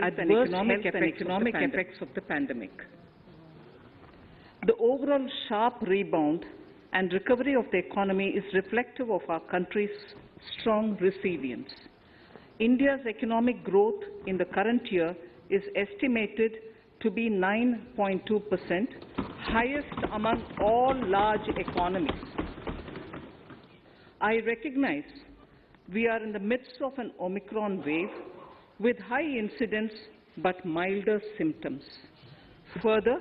adverse health and economic effects of the pandemic. The overall sharp rebound and recovery of the economy is reflective of our country's strong resilience. India's economic growth in the current year is estimated to be 9.2%, highest among all large economies. I recognize we are in the midst of an Omicron wave with high incidence but milder symptoms. Further,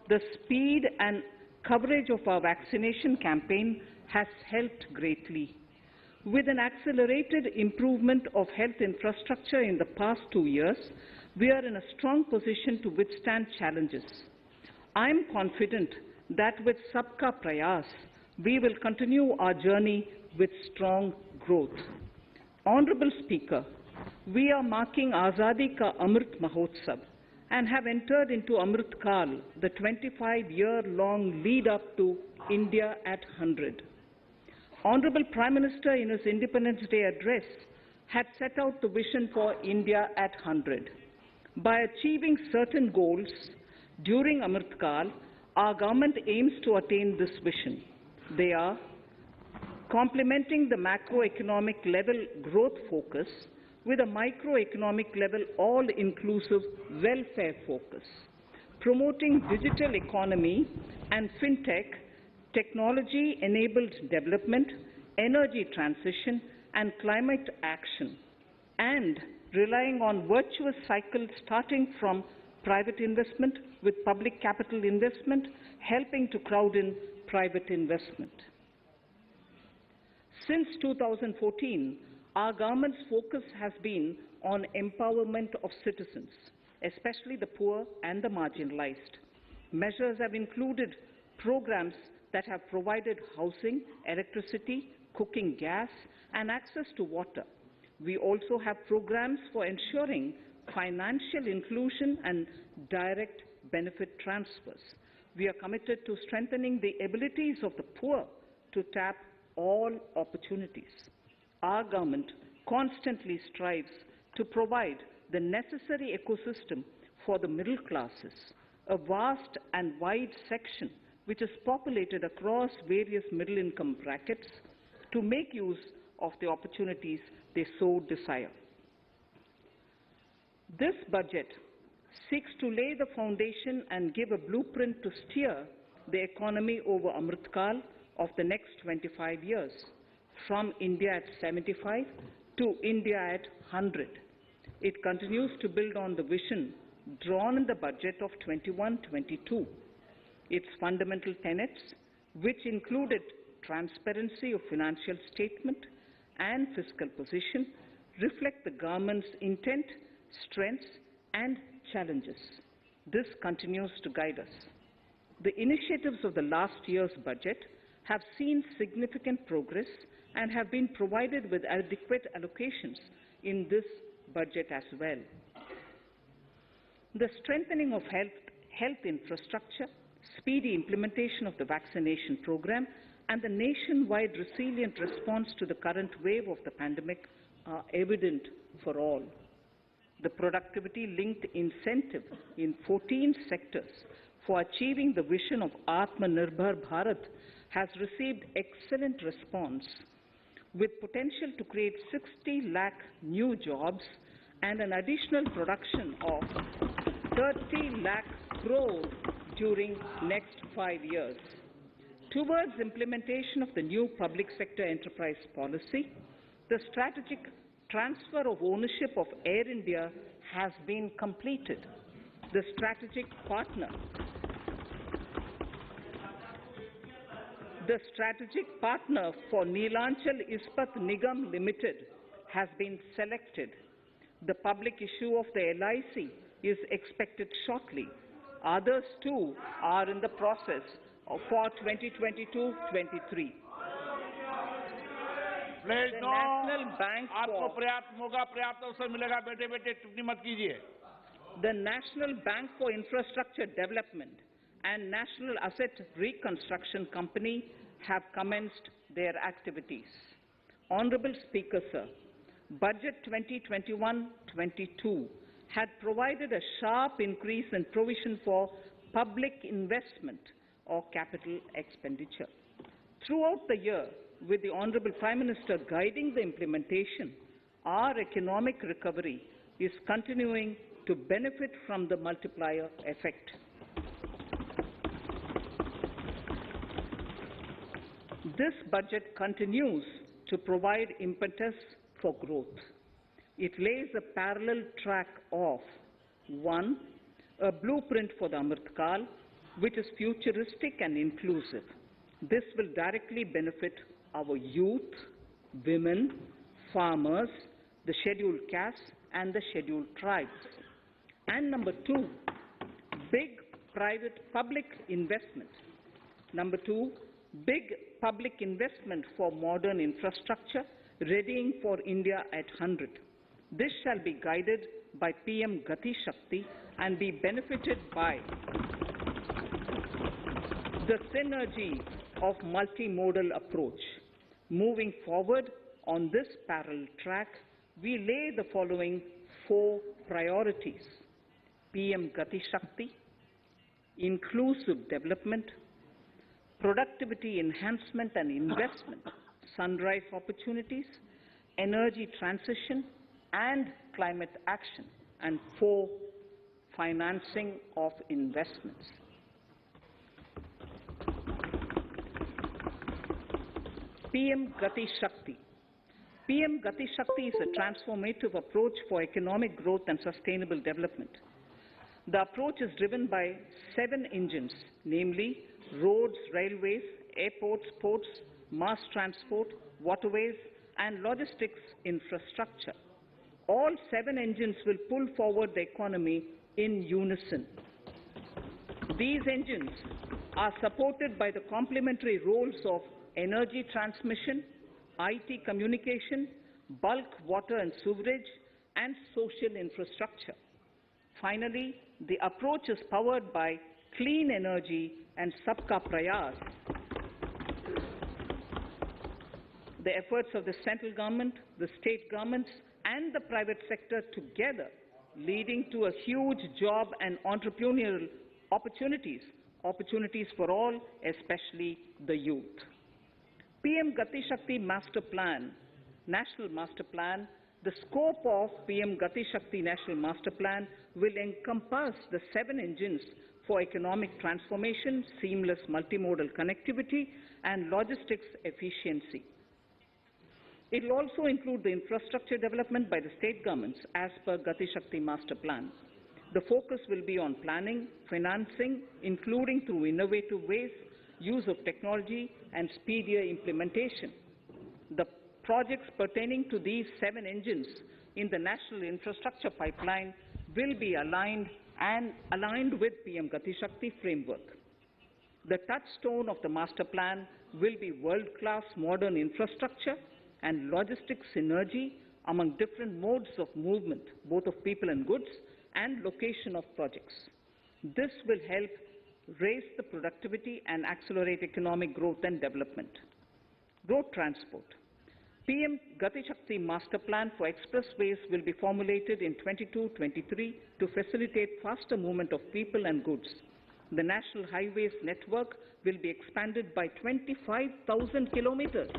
the speed and coverage of our vaccination campaign has helped greatly. With an accelerated improvement of health infrastructure in the past 2 years, we are in a strong position to withstand challenges. I am confident that with Sabka Prayas, we will continue our journey with strong growth. Honorable Speaker, we are marking Azadi Ka Amrit Mahotsav and have entered into Amrit Kal, the 25-year-long lead-up to India at 100. Honorable Prime Minister, in his Independence Day address, had set out the vision for India at 100. By achieving certain goals during Amrit Kal, our government aims to attain this vision. They are complementing the macroeconomic level growth focus with a microeconomic level all-inclusive welfare focus, promoting digital economy and fintech, technology-enabled development, energy transition, and climate action, and relying on virtuous cycles starting from private investment with public capital investment, helping to crowd in private investment. Since 2014, our government's focus has been on empowerment of citizens, especially the poor and the marginalized. Measures have included programs that have provided housing, electricity, cooking gas, and access to water. We also have programs for ensuring financial inclusion and direct benefit transfers. We are committed to strengthening the abilities of the poor to tap all opportunities. Our government constantly strives to provide the necessary ecosystem for the middle classes, a vast and wide section which is populated across various middle-income brackets, to make use of the opportunities they so desire. This budget seeks to lay the foundation and give a blueprint to steer the economy over Amrit Kal of the next 25 years, from India at 75 to India at 100. It continues to build on the vision drawn in the budget of 21-22. Its fundamental tenets, which included transparency of financial statement and fiscal position, reflect the government's intent, strengths, and challenges. This continues to guide us. The initiatives of the last year's budget have seen significant progress and have been provided with adequate allocations in this budget as well. The strengthening of health infrastructure, speedy implementation of the vaccination program, and the nationwide resilient response to the current wave of the pandemic are evident for all. The productivity-linked incentive in 14 sectors for achieving the vision of Atmanirbhar Bharat has received excellent response, with potential to create 60 lakh new jobs and an additional production of 30 lakh crore during next 5 years. Towards implementation of the new public sector enterprise policy, the strategic transfer of ownership of Air India has been completed. The strategic partner for Neelanchal Ispat Nigam Limited has been selected. The public issue of the LIC is expected shortly. Others too are in the process for 2022-23. Please know, आपको पर्याप्त मौका, पर्याप्त अवसर मिलेगा. बेटे बेटे टिप्पणी मत कीजिए. The National Bank for Infrastructure Development and National Asset Reconstruction Company have commenced their activities. Honorable Speaker, sir, Budget 2021-22 had provided a sharp increase in provision for public investment or capital expenditure. Throughout the year, with the Honourable Prime Minister guiding the implementation, our economic recovery is continuing to benefit from the multiplier effect. This budget continues to provide impetus for growth. It lays a parallel track of 1. A blueprint for the Amrit Kal, which is futuristic and inclusive. This will directly benefit our youth, women, farmers, the scheduled castes and the scheduled tribes. And number 2, big private-public investment. Number 2, big public investment for modern infrastructure, readying for India at 100. This shall be guided by PM Gati Shakti and be benefited by the synergy of multimodal approach. Moving forward on this parallel track, we lay the following 4 priorities: PM Gati Shakti, inclusive development, productivity enhancement and investment, sunrise opportunities, energy transition and climate action, and 4, financing of investments. PM Gati Shakti. PM Gati Shakti is a transformative approach for economic growth and sustainable development. The approach is driven by 7 engines, namely roads, railways, airports, ports, mass transport, waterways, and logistics infrastructure. All 7 engines will pull forward the economy in unison. These engines are supported by the complementary roles of energy transmission, IT communication, bulk water and sewerage, and social infrastructure. Finally, the approach is powered by clean energy and Sabka Prayas. The efforts of the central government, the state governments, and the private sector together, leading to a huge job and entrepreneurial opportunities for all, especially the youth. PM Gati Shakti Master Plan, National Master Plan. The scope of PM Gati Shakti National Master Plan will encompass the 7 engines for economic transformation, seamless multimodal connectivity, and logistics efficiency. It will also include the infrastructure development by the state governments as per Gati Shakti Master Plan. The focus will be on planning, financing, including through innovative ways, use of technology, and speedier implementation. The projects pertaining to these 7 engines in the national infrastructure pipeline will be aligned with PM Gati Shakti framework. The touchstone of the master plan will be world-class modern infrastructure and logistics synergy among different modes of movement, both of people and goods, and location of projects. This will help raise the productivity and accelerate economic growth and development. Road transport. PM Gati Shakti Master Plan for expressways will be formulated in 22-23 to facilitate faster movement of people and goods. The National Highways network will be expanded by 25,000 kilometers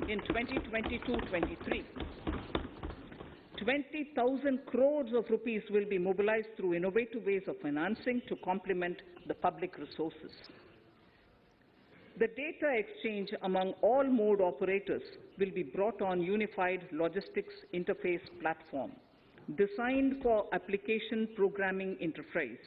in 2022-23. 20,000 crores of rupees will be mobilized through innovative ways of financing to complement the public resources. The data exchange among all mode operators will be brought on unified logistics interface platform, designed for application programming interface.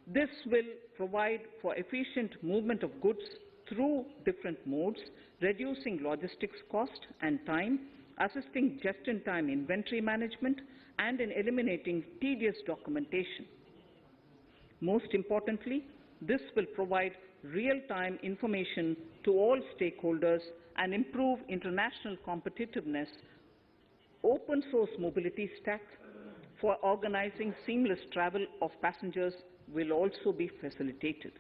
This will provide for efficient movement of goods through different modes, reducing logistics cost and time, assisting just-in-time inventory management, and in eliminating tedious documentation. Most importantly, this will provide real-time information to all stakeholders and improve international competitiveness. Open source mobility stack for organizing seamless travel of passengers will also be facilitated.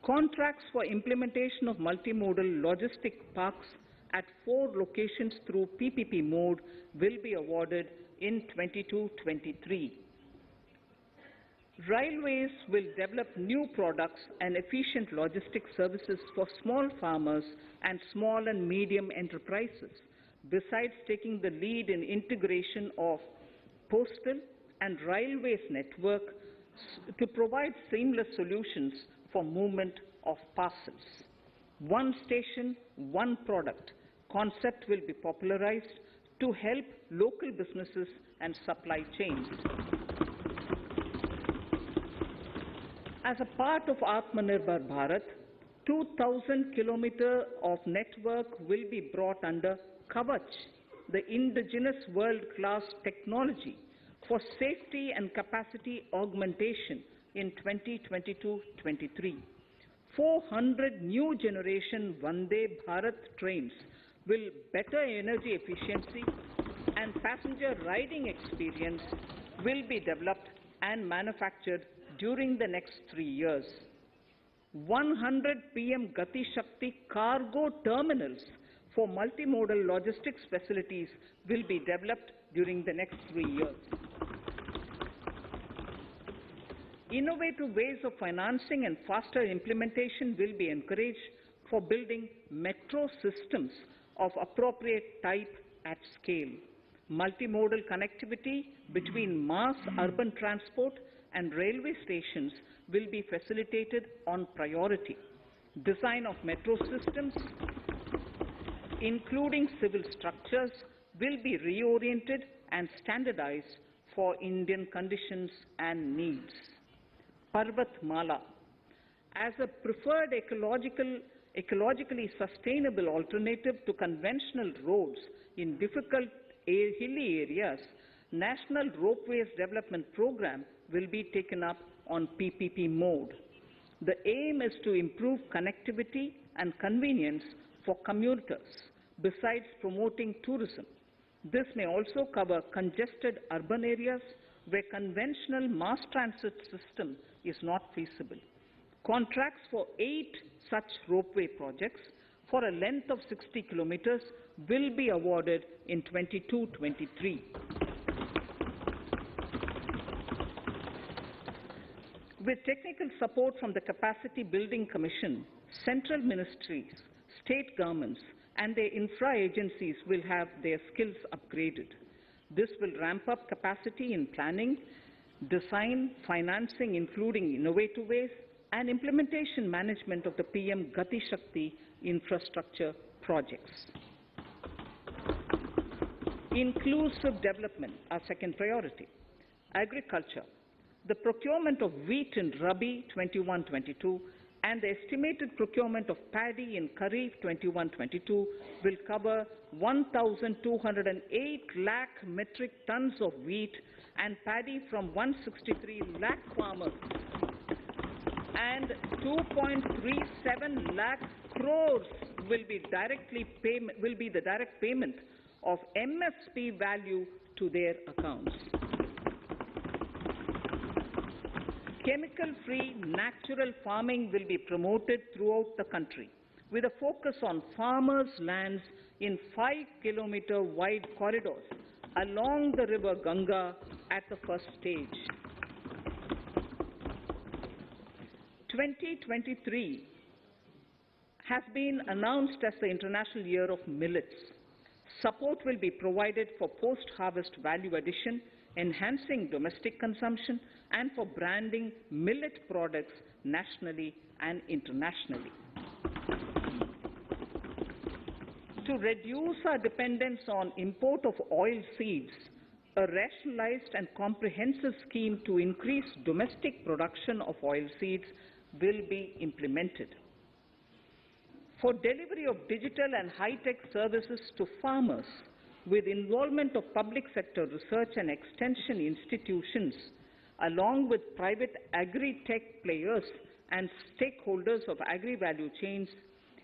Contracts for implementation of multimodal logistic parks at 4 locations through PPP mode will be awarded in 22-23. Railways will develop new products and efficient logistics services for small farmers and small and medium enterprises, besides taking the lead in integration of postal and railways network to provide seamless solutions for movement of parcels. One station, one product concept will be popularized to help local businesses and supply chains. As a part of Atmanirbhar Bharat, 2,000 kilometers of network will be brought under Kavach, the indigenous world-class technology for safety and capacity augmentation in 2022-23. 400 new generation Vande Bharat trains will better energy efficiency and passenger riding experience will be developed and manufactured during the next 3 years. 100 PM Gati Shakti cargo terminals for multimodal logistics facilities will be developed during the next 3 years. Innovative ways of financing and faster implementation will be encouraged for building metro systems of appropriate type at scale. Multimodal connectivity between mass urban transport and railway stations will be facilitated on priority. Design of metro systems, including civil structures, will be reoriented and standardized for Indian conditions and needs. Parvatmala, as a preferred ecologically sustainable alternative to conventional roads in difficult hilly areas, National Ropeways Development Program will be taken up on PPP mode. The aim is to improve connectivity and convenience for commuters, besides promoting tourism. This may also cover congested urban areas where conventional mass transit system is not feasible. Contracts for 8 such ropeway projects for a length of 60 kilometers will be awarded in 22-23. With technical support from the Capacity Building Commission, central ministries, state governments, and their infra agencies will have their skills upgraded. This will ramp up capacity in planning, design, financing, including innovative ways, and implementation management of the PM Gati Shakti infrastructure projects. Inclusive development, our second priority. Agriculture. The procurement of wheat in Rabi 21-22 and the estimated procurement of paddy in Kharif 21-22 will cover 1,208 lakh metric tons of wheat and paddy from 163 lakh farmers, and 2.37 lakh crores will be the direct payment of MSP value to their accounts. Chemical-free natural farming will be promoted throughout the country, with a focus on farmers' lands in 5-kilometer wide corridors along the river Ganga at the first stage. 2023 has been announced as the International Year of Millets. Support will be provided for post-harvest value addition, enhancing domestic consumption, and for branding millet products nationally and internationally. To reduce our dependence on import of oil seeds, a rationalized and comprehensive scheme to increase domestic production of oil seeds will be implemented. For delivery of digital and high-tech services to farmers, with involvement of public sector research and extension institutions, along with private agri-tech players and stakeholders of agri-value chains,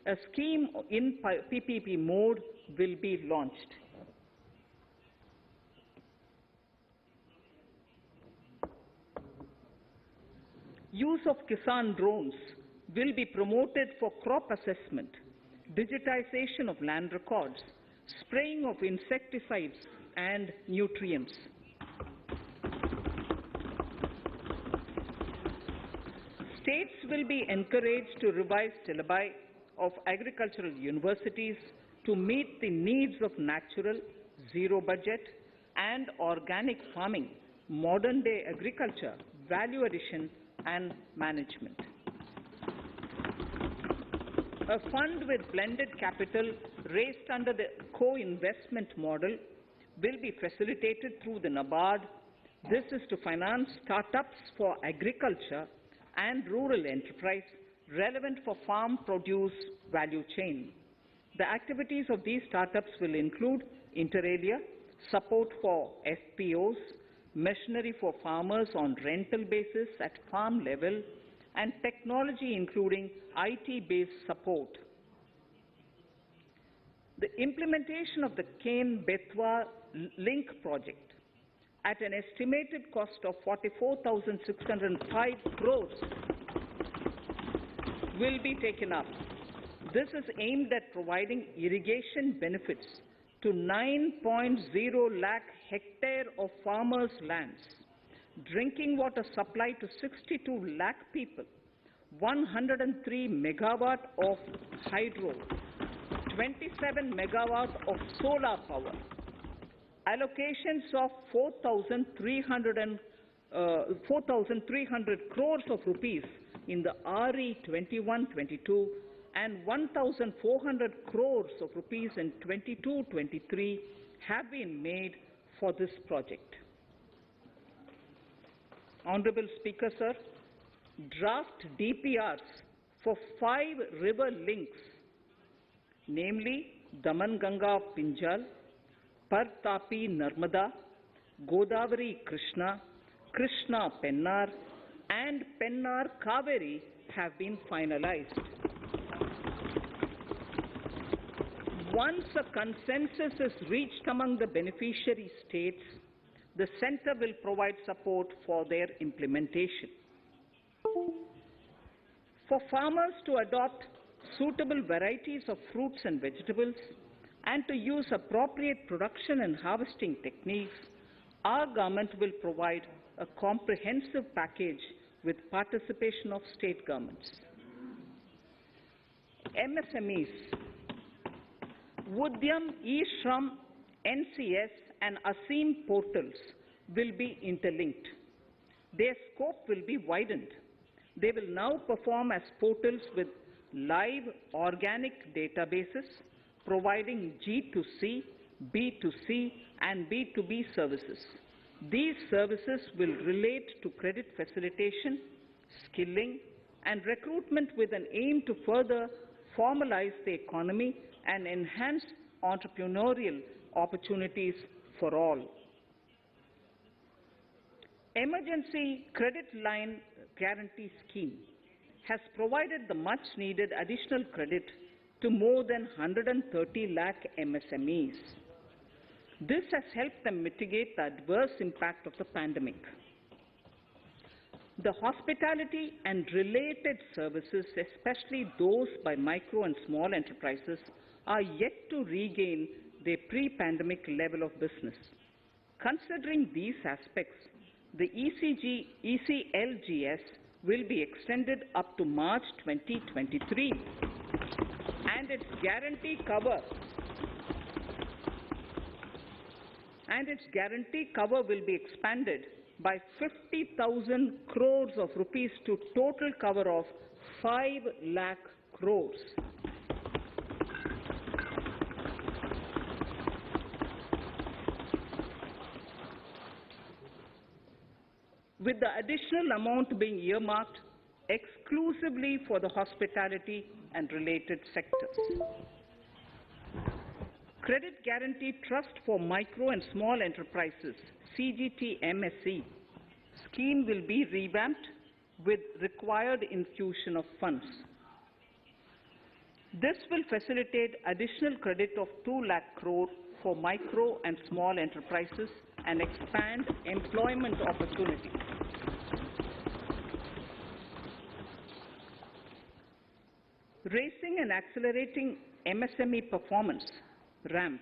a scheme in PPP mode will be launched. Use of Kisan drones will be promoted for crop assessment, digitization of land records, spraying of insecticides and nutrients. States will be encouraged to revise syllabi of agricultural universities to meet the needs of natural, zero budget, and organic farming, modern day agriculture, value addition, and management. A fund with blended capital raised under the co-investment model will be facilitated through the NABARD. This is to finance startups for agriculture and rural enterprise relevant for farm produce value chain. The activities of these startups will include inter alia, support for FPOs, machinery for farmers on rental basis at farm level, and technology including IT-based support. The implementation of the Ken-Betwa link project at an estimated cost of 44,605 crores will be taken up. This is aimed at providing irrigation benefits to 9.0 lakh hectare of farmers' lands, drinking water supply to 62 lakh people, 103 megawatt of hydro, 27 megawatt of solar power, allocations of 4,300 crores of rupees in the RE 21-22 and 1,400 crores of rupees in 22-23 have been made for this project. Honorable Speaker, sir, draft DPRs for 5 river links, namely Daman-Ganga Pinjal, Par-Tapi Narmada, Godavari Krishna, Krishna Pennar, and Pennar Kaveri have been finalized. Once a consensus is reached among the beneficiary states, the Centre will provide support for their implementation. For farmers to adopt suitable varieties of fruits and vegetables and to use appropriate production and harvesting techniques, our government will provide a comprehensive package with participation of state governments. MSMEs, Udyam, eShram, NCS and ASEEM portals will be interlinked. Their scope will be widened. They will now perform as portals with live organic databases, providing G2C, B2C and B2B services. These services will relate to credit facilitation, skilling and recruitment with an aim to further formalize the economy and enhance entrepreneurial opportunities for all. Emergency Credit Line Guarantee Scheme has provided the much-needed additional credit to more than 130 lakh MSMEs. This has helped them mitigate the adverse impact of the pandemic. The hospitality and related services, especially those by micro and small enterprises, are yet to regain their pre-pandemic level of business. Considering these aspects, the ECLGS will be extended up to March 2023, and its guarantee cover will be expanded by 50,000 crores of rupees to total cover of 5 lakh crores. With the additional amount being earmarked exclusively for the hospitality and related sectors. Credit Guarantee Trust for Micro and Small Enterprises, CGT-MSE, scheme will be revamped with required infusion of funds. This will facilitate additional credit of 2 lakh crore for micro and small enterprises and expand employment opportunities. Raising and Accelerating MSME Performance, RAMP,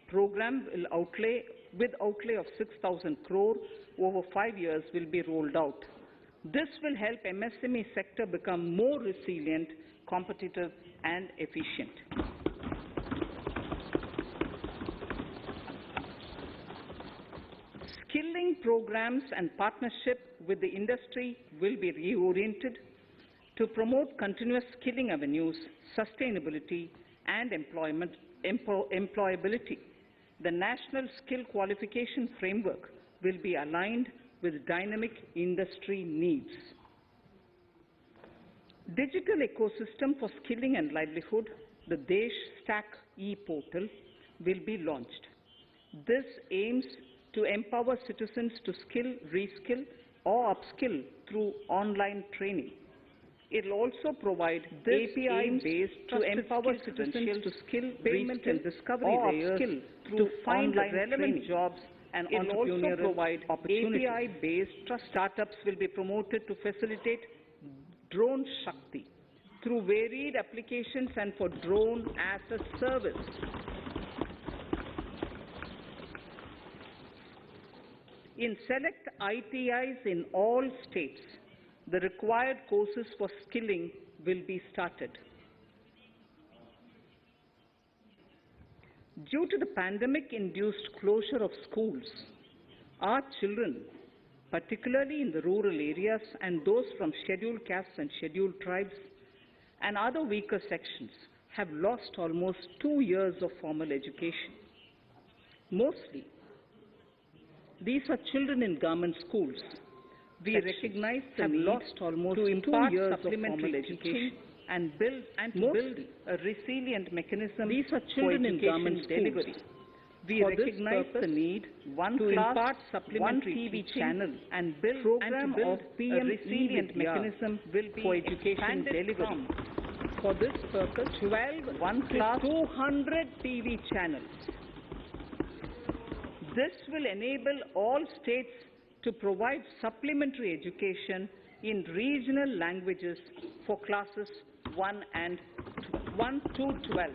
program will outlay with outlay of 6,000 crore over 5 years will be rolled out. This will help MSME sector become more resilient, competitive and efficient. Skilling programs and partnership with the industry will be reoriented to promote continuous skilling avenues, sustainability and employability. The National Skill Qualification Framework will be aligned with dynamic industry needs. Digital ecosystem for skilling and livelihood, the Desh Stack e-portal, will be launched. This aims to empower citizens to skill, reskill or upskill through online training. It will also provide API-based to empower citizens to skill, payment and discovery layers to find relevant jobs and entrepreneurial provide opportunities. API-based startups will be promoted to facilitate drone Shakti through varied applications and for drone as a service. In select ITIs in all states, the required courses for skilling will be started. Due to the pandemic-induced closure of schools, our children, particularly in the rural areas and those from scheduled castes and scheduled tribes and other weaker sections, have lost almost 2 years of formal education. Mostly, these are children in government schools. We recognize the need to impart supplementary education and build a resilient mechanism for education delivery. We recognize the need to impart supplementary TV channel and build a resilient mechanism for education delivery. For this purpose, 200 TV channels. This will enable all states to provide supplementary education in regional languages for classes 1 to 12.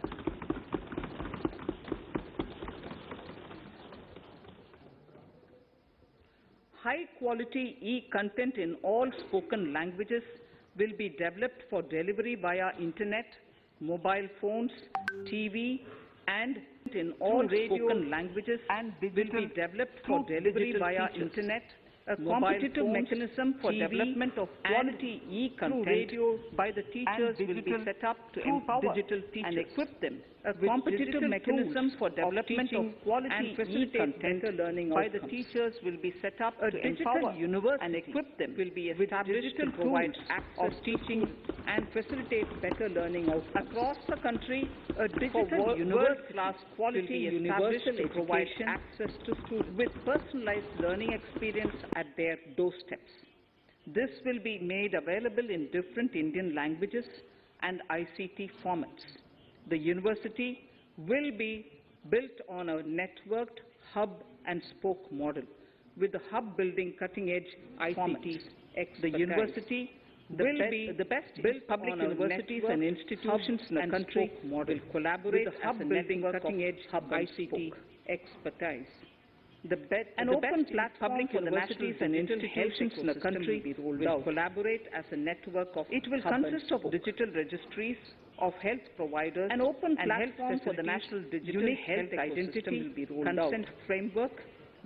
High-quality e-content in all spoken languages will be developed for delivery via internet, mobile phones, TV, and in all spoken languages will be developed for delivery via internet. A competitive mechanism for development of quality e-content by the teachers will be set up to empower and equip them. A competitive mechanism for development of quality e-content by the teachers will be set up to empower and equip them. Will be established to provide access to teaching and facilitate better learning outcomes. Across the country, a digital world-class quality universal to provide access to students with personalized learning experience at their doorsteps. This will be made available in different Indian languages and ICT formats. The university will be built on a networked hub and spoke model, with the hub building cutting-edge ICT expertise. The university will be the best built public universities and institutions in the country will collaborate with the hub building cutting-edge hub ICT expertise. An open platform for the universities and institutions in the country will collaborate as a network of it will consist of digital registries of health providers, an open platform for the national digital health identity consent framework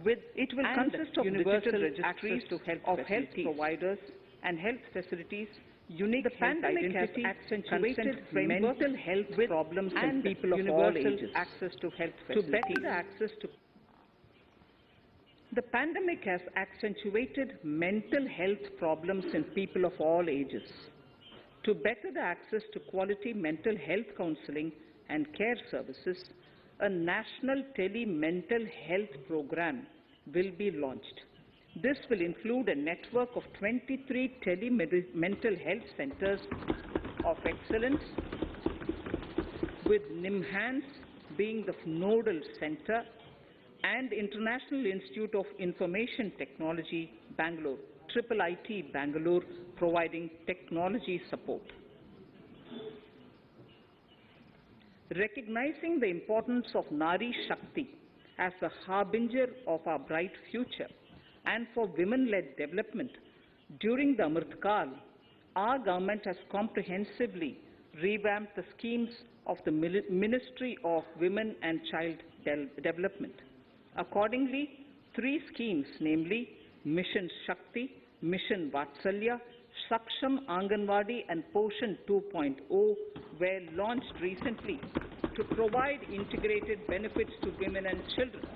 with it will consist of universal registries of health providers and health facilities. Unique the pandemic has accentuated mental health problems in people of all ages. Access to health facilities. To better access to the pandemic has accentuated mental health problems in people of all ages. To better the access to quality mental health counseling and care services, a national tele-mental health program will be launched. This will include a network of 23 tele-mental health centers of excellence, with NIMHANS being the nodal center, and International Institute of Information Technology, Bangalore, IIIT Bangalore, providing technology support. Recognizing the importance of Nari Shakti as the harbinger of our bright future and for women-led development, during the Amrit Kal, our government has comprehensively revamped the schemes of the Ministry of Women and Child Development. Accordingly, 3 schemes, namely Mission Shakti, Mission Vatsalya, Saksham Anganwadi and Poshan 2.0 were launched recently to provide integrated benefits to women and children.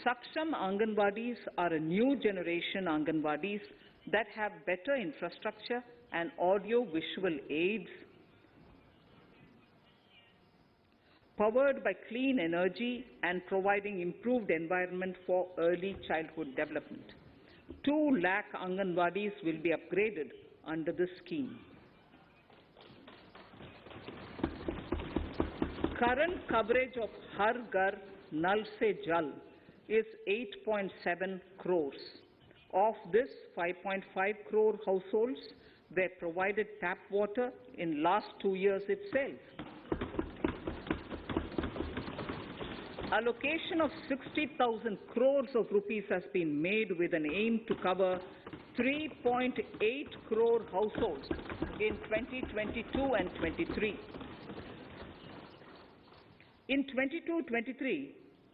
Saksham Anganwadis are a new generation Anganwadis that have better infrastructure and audio-visual aids, powered by clean energy and providing improved environment for early childhood development. 2 lakh Anganwadis will be upgraded under this scheme. Current coverage of Har Ghar Nal Se Jal is 8.7 crores. Of this, 5.5 crore households were provided tap water in last 2 years itself. Allocation of 60,000 crores of rupees has been made with an aim to cover 3.8 crore households in 2022 and 23. In 22-23,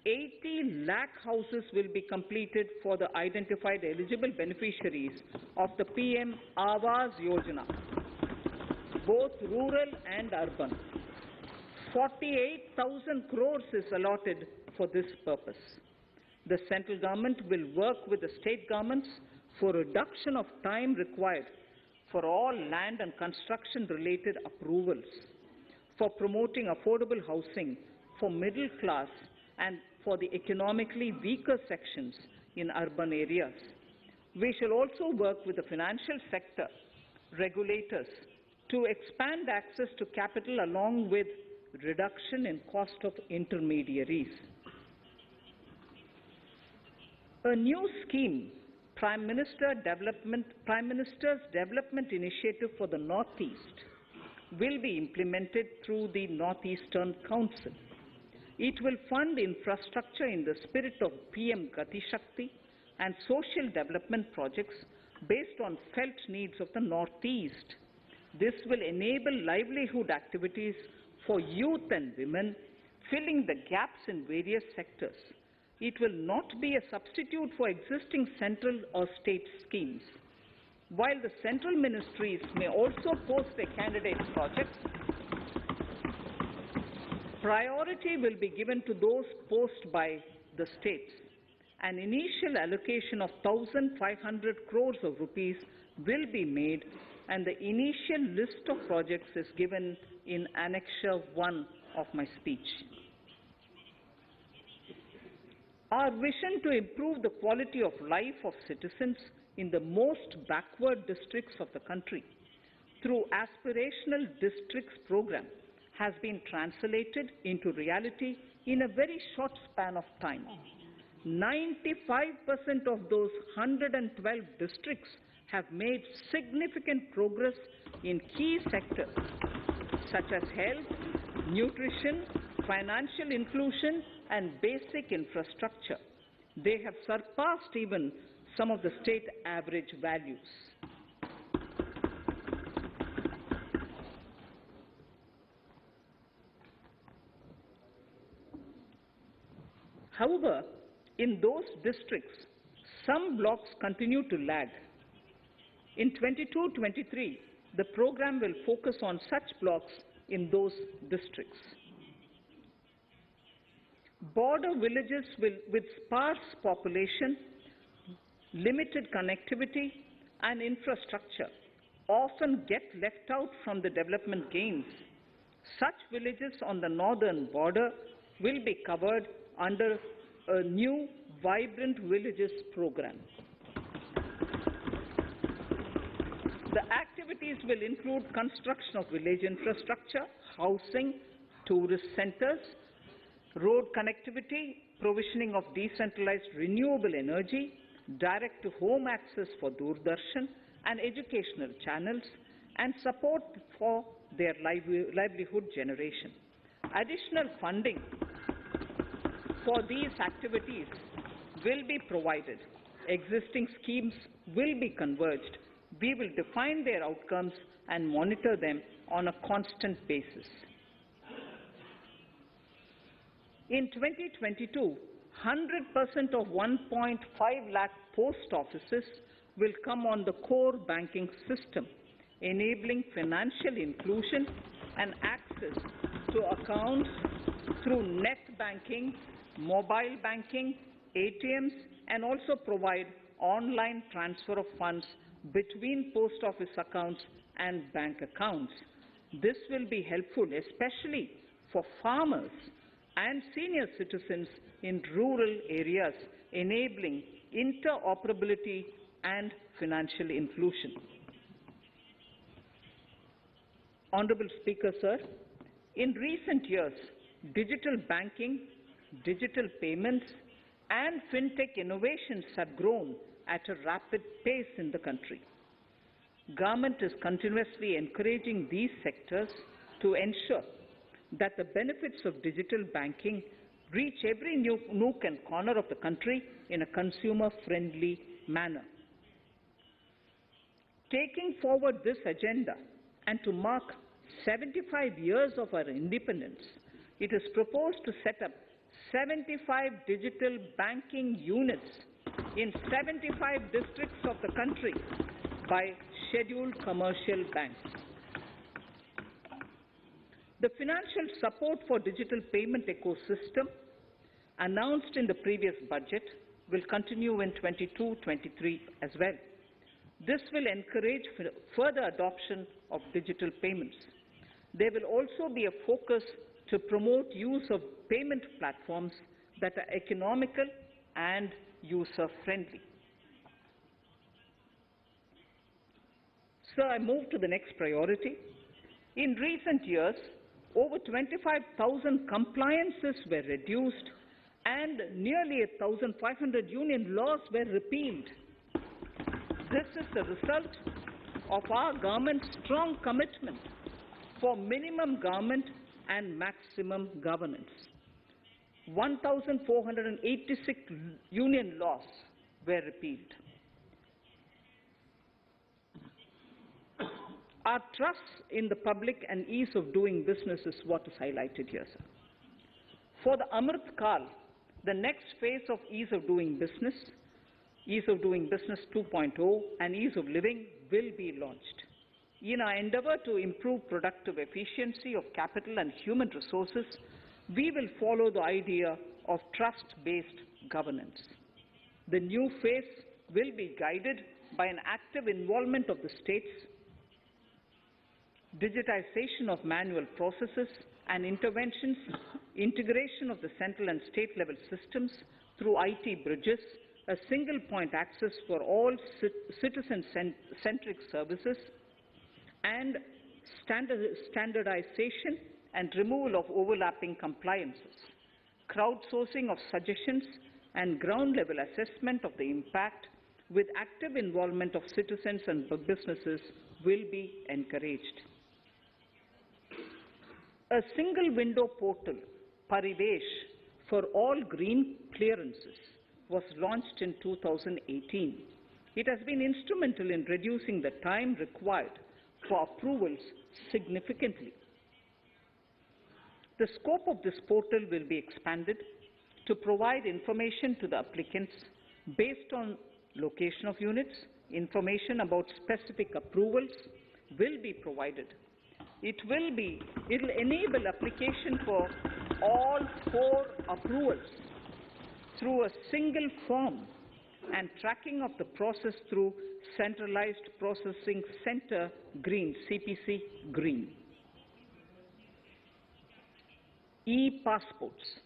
80 lakh houses will be completed for the identified eligible beneficiaries of the PM Awas Yojana, both rural and urban. 48,000 crores is allotted for this purpose. The central government will work with the state governments for reduction of time required for all land and construction related approvals, for promoting affordable housing for middle class and for the economically weaker sections in urban areas. We shall also work with the financial sector regulators to expand access to capital along with reduction in cost of intermediaries. A new scheme, Prime Minister's Development Initiative for the Northeast, will be implemented through the Northeastern Council. It will fund infrastructure in the spirit of PM Gati Shakti and social development projects based on felt needs of the Northeast. This will enable livelihood activities for youth and women, filling the gaps in various sectors. It will not be a substitute for existing central or state schemes. While the central ministries may also post their candidate projects, priority will be given to those posted by the states. An initial allocation of 1,500 crores of rupees will be made, and the initial list of projects is given in Annexure 1 of my speech. Our vision to improve the quality of life of citizens in the most backward districts of the country through aspirational districts program has been translated into reality in a very short span of time. 95% of those 112 districts have made significant progress in key sectors such as health, nutrition, financial inclusion, and basic infrastructure. They have surpassed even some of the state average values. However, in those districts, some blocks continue to lag. In 22-23, the program will focus on such blocks in those districts. Border villages with sparse population, limited connectivity, and infrastructure often get left out from the development gains. Such villages on the northern border will be covered under a new Vibrant Villages program. The activities will include construction of village infrastructure, housing, tourist centers, road connectivity, provisioning of decentralized renewable energy, direct-to-home access for Doordarshan and educational channels, and support for their livelihood generation. Additional funding for these activities will be provided. Existing schemes will be converged. We will define their outcomes and monitor them on a constant basis. In 2022, 100% of 1.5 lakh post offices will come on the core banking system, enabling financial inclusion and access to accounts through net banking, mobile banking, ATMs, and also provide online transfer of funds between post office accounts and bank accounts. This will be helpful, especially for farmers and senior citizens in rural areas, enabling interoperability and financial inclusion. Honorable Speaker, sir, in recent years, digital banking, digital payments, and fintech innovations have grown at a rapid pace in the country. Government is continuously encouraging these sectors to ensure that the benefits of digital banking reach every nook and corner of the country in a consumer-friendly manner. Taking forward this agenda and to mark 75 years of our independence, it is proposed to set up 75 digital banking units in 75 districts of the country by scheduled commercial banks. The financial support for digital payment ecosystem announced in the previous budget will continue in 22-23 as well. This will encourage further adoption of digital payments. There will also be a focus to promote use of payment platforms that are economical and user-friendly. Sir, I move to the next priority. In recent years, over 25,000 compliances were reduced and nearly 1,500 union laws were repealed. This is the result of our government's strong commitment for minimum government and maximum governance. 1,486 union laws were repealed. Our trust in the public and ease of doing business is what is highlighted here, sir. For the Amrit Kal, the next phase of ease of doing business 2.0 and ease of living will be launched. In our endeavor to improve productive efficiency of capital and human resources, we will follow the idea of trust-based governance. The new phase will be guided by an active involvement of the states, digitization of manual processes and interventions, integration of the central and state level systems through IT bridges, a single point access for all citizen-centric services, and standardization and removal of overlapping compliances. Crowdsourcing of suggestions and ground-level assessment of the impact with active involvement of citizens and businesses will be encouraged. A single window portal, Parivesh, for all green clearances was launched in 2018. It has been instrumental in reducing the time required for approvals significantly. The scope of this portal will be expanded to provide information to the applicants based on location of units. Information about specific approvals will be provided. It will enable application for all 4 approvals through a single form and tracking of the process through Centralized Processing Center Green, CPC Green. E-passports.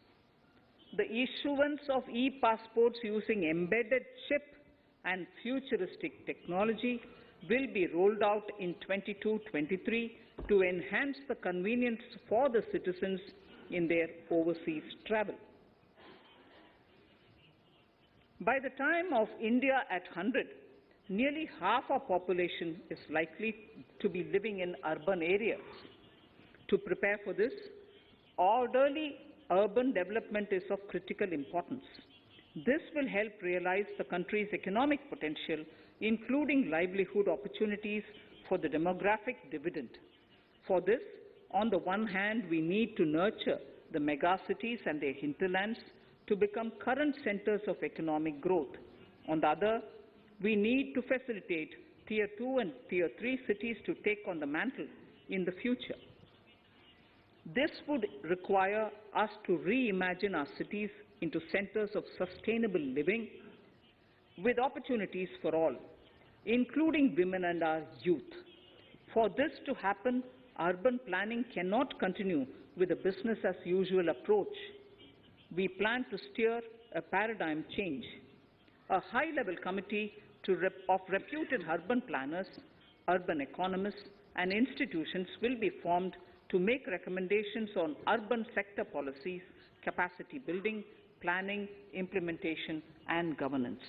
The issuance of e-passports using embedded chip and futuristic technology will be rolled out in 22-23 to enhance the convenience for the citizens in their overseas travel. By the time of India at 100, nearly half our population is likely to be living in urban areas. To prepare for this, orderly urban development is of critical importance. This will help realize the country's economic potential, including livelihood opportunities for the demographic dividend. For this, on the one hand, we need to nurture the megacities and their hinterlands to become current centers of economic growth. On the other, we need to facilitate Tier 2 and Tier 3 cities to take on the mantle in the future. This would require us to reimagine our cities into centers of sustainable living with opportunities for all, including women and our youth. For this to happen, urban planning cannot continue with a business-as-usual approach. We plan to steer a paradigm change. A high-level committee of reputed urban planners, urban economists, and institutions will be formed to make recommendations on urban sector policies, capacity building, planning, implementation, and governance.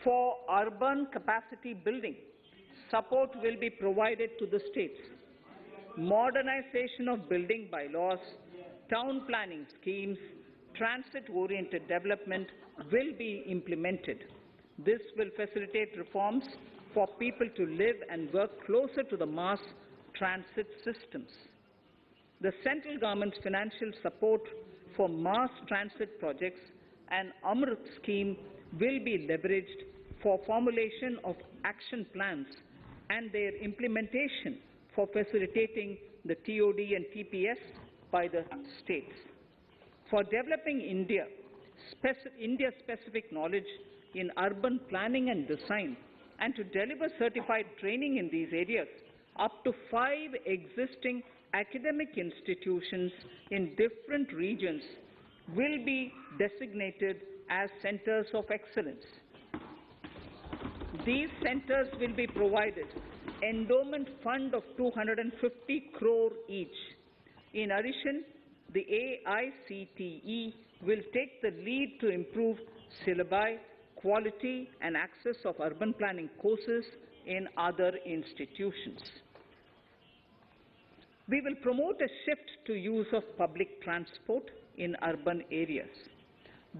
For urban capacity building, support will be provided to the states. Modernization of building bylaws, town planning schemes, transit-oriented development will be implemented. This will facilitate reforms for people to live and work closer to the mass transit systems. The central government's financial support for mass transit projects and Amrit scheme will be leveraged for formulation of action plans and their implementation for facilitating the TOD and TPS by the states. For developing India-specific knowledge in urban planning and design, and to deliver certified training in these areas, up to 5 existing academic institutions in different regions will be designated as centers of excellence. These centers will be provided endowment fund of 250 crore each. In addition, the AICTE will take the lead to improve syllabi, quality and access of urban planning courses in other institutions. We will promote a shift to use of public transport in urban areas.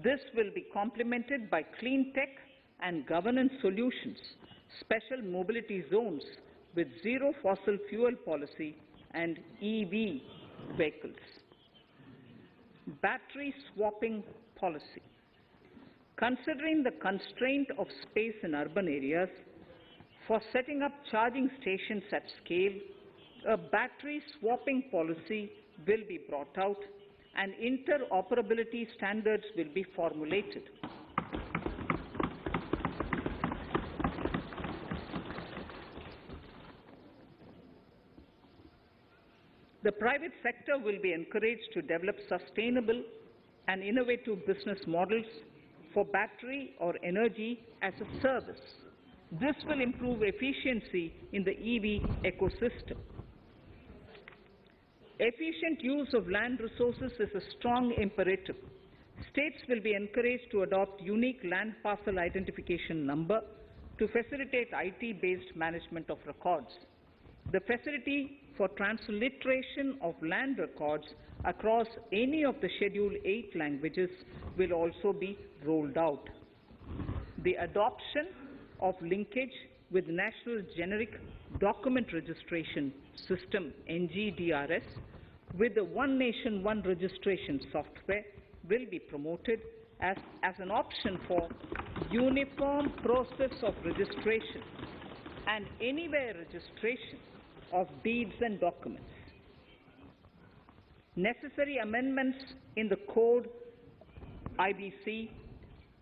This will be complemented by clean tech and governance solutions, special mobility zones with zero fossil fuel policy and EV vehicles. Battery swapping policy. Considering the constraint of space in urban areas, for setting up charging stations at scale, a battery swapping policy will be brought out and interoperability standards will be formulated. The private sector will be encouraged to develop sustainable and innovative business models for battery or energy as a service. This will improve efficiency in the EV ecosystem. Efficient use of land resources is a strong imperative. States will be encouraged to adopt unique land parcel identification number to facilitate IT-based management of records. The facility for transliteration of land records across any of the Schedule 8 languages will also be rolled out. The adoption of linkage with National Generic Document Registration System, NGDRS, with the One Nation, One Registration software will be promoted as an option for uniform process of registration and anywhere registration of deeds and documents. Necessary amendments in the code IBC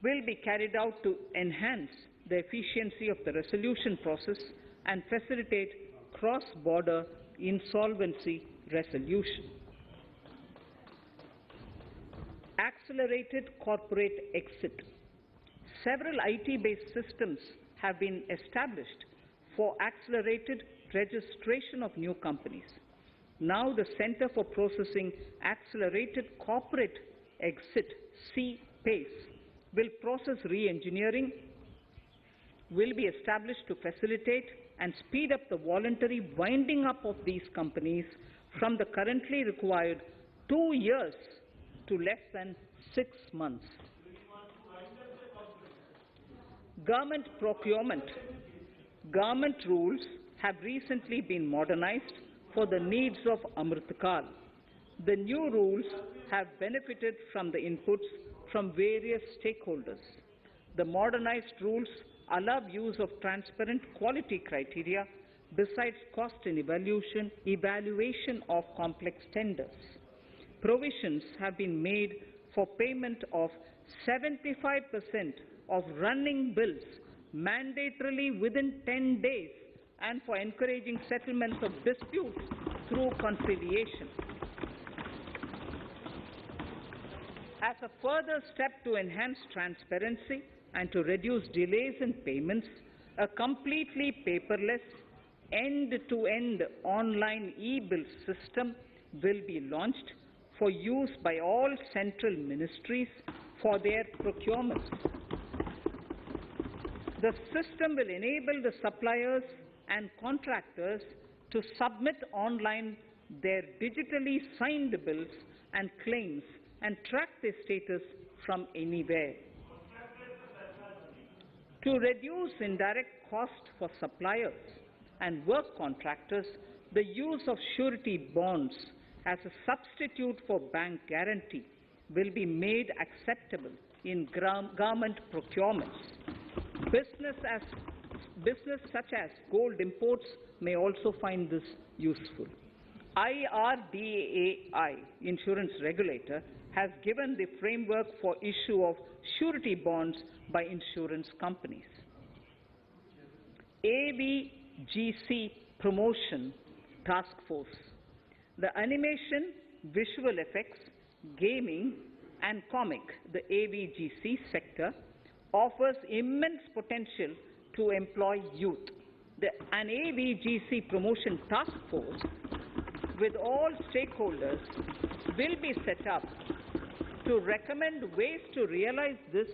will be carried out to enhance the efficiency of the resolution process and facilitate cross-border insolvency resolution. Accelerated corporate exit. Several IT-based systems have been established for accelerated registration of new companies. Now the Center for Processing Accelerated Corporate Exit, CPACE, will process re-engineering, will be established to facilitate and speed up the voluntary winding up of these companies from the currently required 2 years to less than 6 months. Government procurement. Government rules have recently been modernized for the needs of Amrit Kal. The new rules have benefited from the inputs from various stakeholders. The modernized rules allow use of transparent quality criteria besides cost and evaluation of complex tenders. Provisions have been made for payment of 75% of running bills mandatorily within 10 days and for encouraging settlements of disputes through conciliation. As a further step to enhance transparency and to reduce delays in payments, a completely paperless, end-to-end online e-bill system will be launched for use by all central ministries for their procurements. The system will enable the suppliers and contractors to submit online their digitally signed bills and claims and track their status from anywhere. To reduce indirect cost for suppliers and work contractors, the use of surety bonds as a substitute for bank guarantee will be made acceptable in government procurements. Business such as gold imports may also find this useful. IRDAI, insurance regulator, has given the framework for issue of surety bonds by insurance companies. AVGC Promotion Task Force. The animation, visual effects, gaming and comic, the AVGC sector, offers immense potential to employ youth. An AVGC Promotion Task Force with all stakeholders will be set up to recommend ways to realize this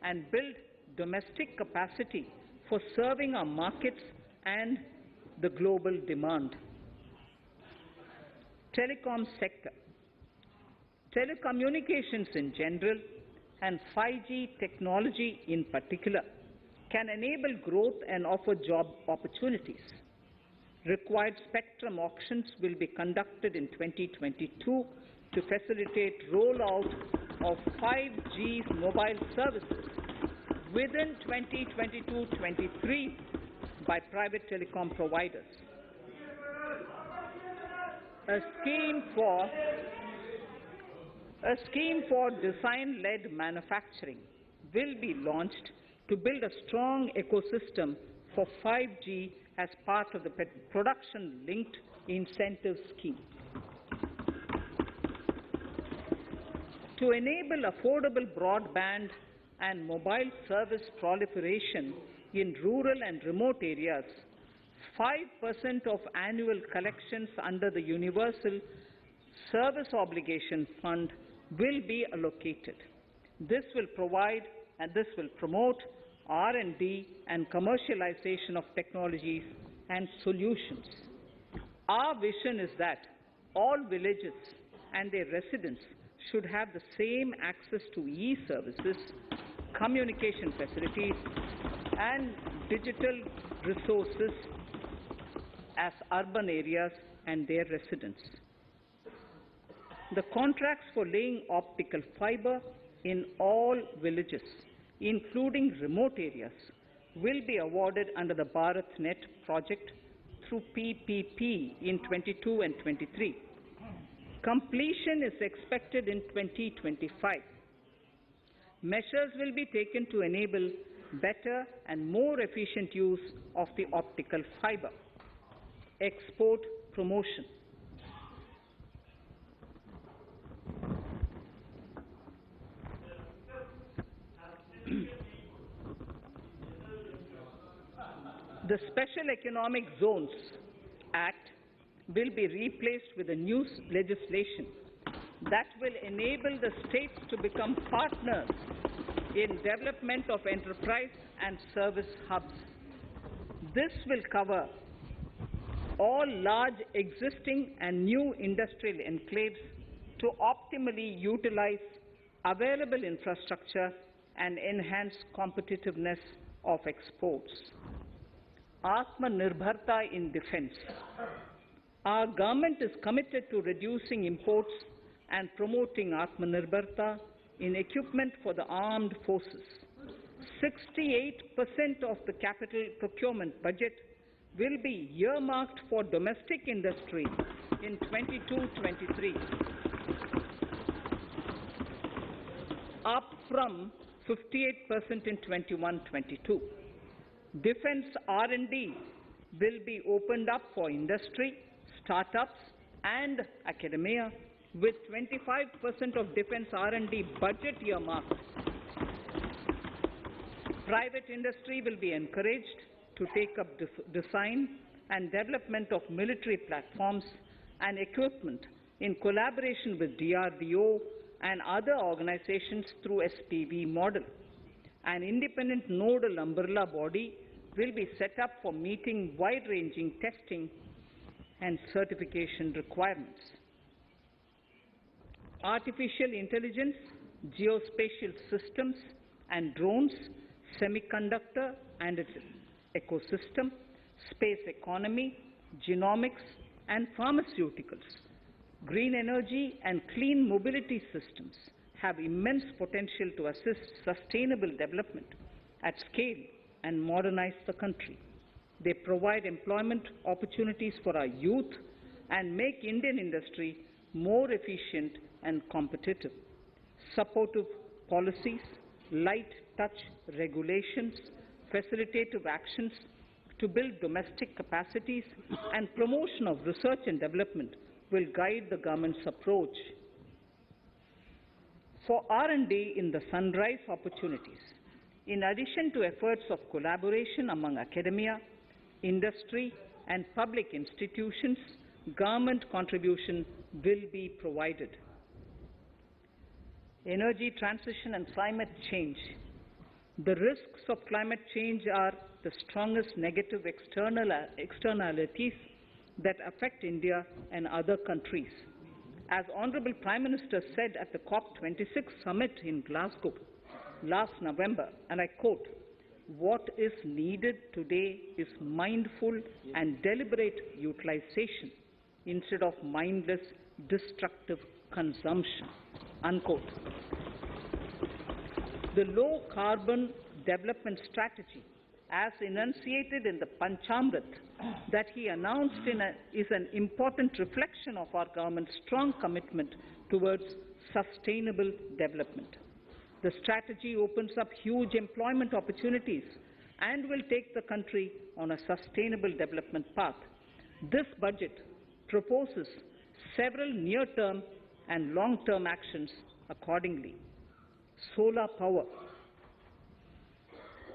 and build domestic capacity for serving our markets and the global demand. Telecom sector. Telecommunications in general and 5G technology in particular can enable growth and offer job opportunities. Required spectrum auctions will be conducted in 2022 to facilitate rollout of 5G mobile services within 2022-23 by private telecom providers. A scheme for design-led manufacturing will be launched to build a strong ecosystem for 5G as part of the production-linked incentive scheme. To enable affordable broadband and mobile service proliferation in rural and remote areas, 5% of annual collections under the Universal Service Obligation Fund will be allocated. This will promote R&D and commercialization of technologies and solutions. Our vision is that all villages and their residents should have the same access to e-services, communication facilities, and digital resources as urban areas and their residents. The contracts for laying optical fiber in all villages, including remote areas, will be awarded under the BharatNet project through PPP in 22 and 23. Completion is expected in 2025. Measures will be taken to enable better and more efficient use of the optical fiber. Export promotion. The Special Economic Zones Act will be replaced with a new legislation that will enable the states to become partners in development of enterprise and service hubs. This will cover all large existing and new industrial enclaves to optimally utilize available infrastructure and enhance competitiveness of exports. Atmanirbharta in defense. Our government is committed to reducing imports and promoting Atmanirbharta in equipment for the armed forces. 68% of the capital procurement budget will be earmarked for domestic industry in 22-23, up from 58% in 21-22. Defense R&D will be opened up for industry, startups and academia, with 25% of defense R&D budget earmarked. Private industry will be encouraged to take up design and development of military platforms and equipment in collaboration with DRDO and other organizations through SPV model. An independent nodal umbrella body will be set up for meeting wide-ranging testing and certification requirements. Artificial intelligence, geospatial systems and drones, semiconductor and its ecosystem, space economy, genomics and pharmaceuticals, green energy and clean mobility systems have immense potential to assist sustainable development at scale and modernize the country. They provide employment opportunities for our youth and make Indian industry more efficient and competitive. Supportive policies, light touch regulations, facilitative actions to build domestic capacities and promotion of research and development will guide the government's approach. For R&D in the sunrise opportunities, in addition to efforts of collaboration among academia, industry and public institutions, government contribution will be provided. Energy transition and climate change. The risks of climate change are the strongest negative externalities that affect India and other countries. As Honorable Prime Minister said at the COP26 summit in Glasgow last November, and I quote, "What is needed today is mindful and deliberate utilization instead of mindless, destructive consumption," unquote. The low-carbon development strategy, as enunciated in the Panchamrit that he announced is an important reflection of our government's strong commitment towards sustainable development. The strategy opens up huge employment opportunities and will take the country on a sustainable development path. This budget proposes several near-term and long-term actions accordingly. Solar power.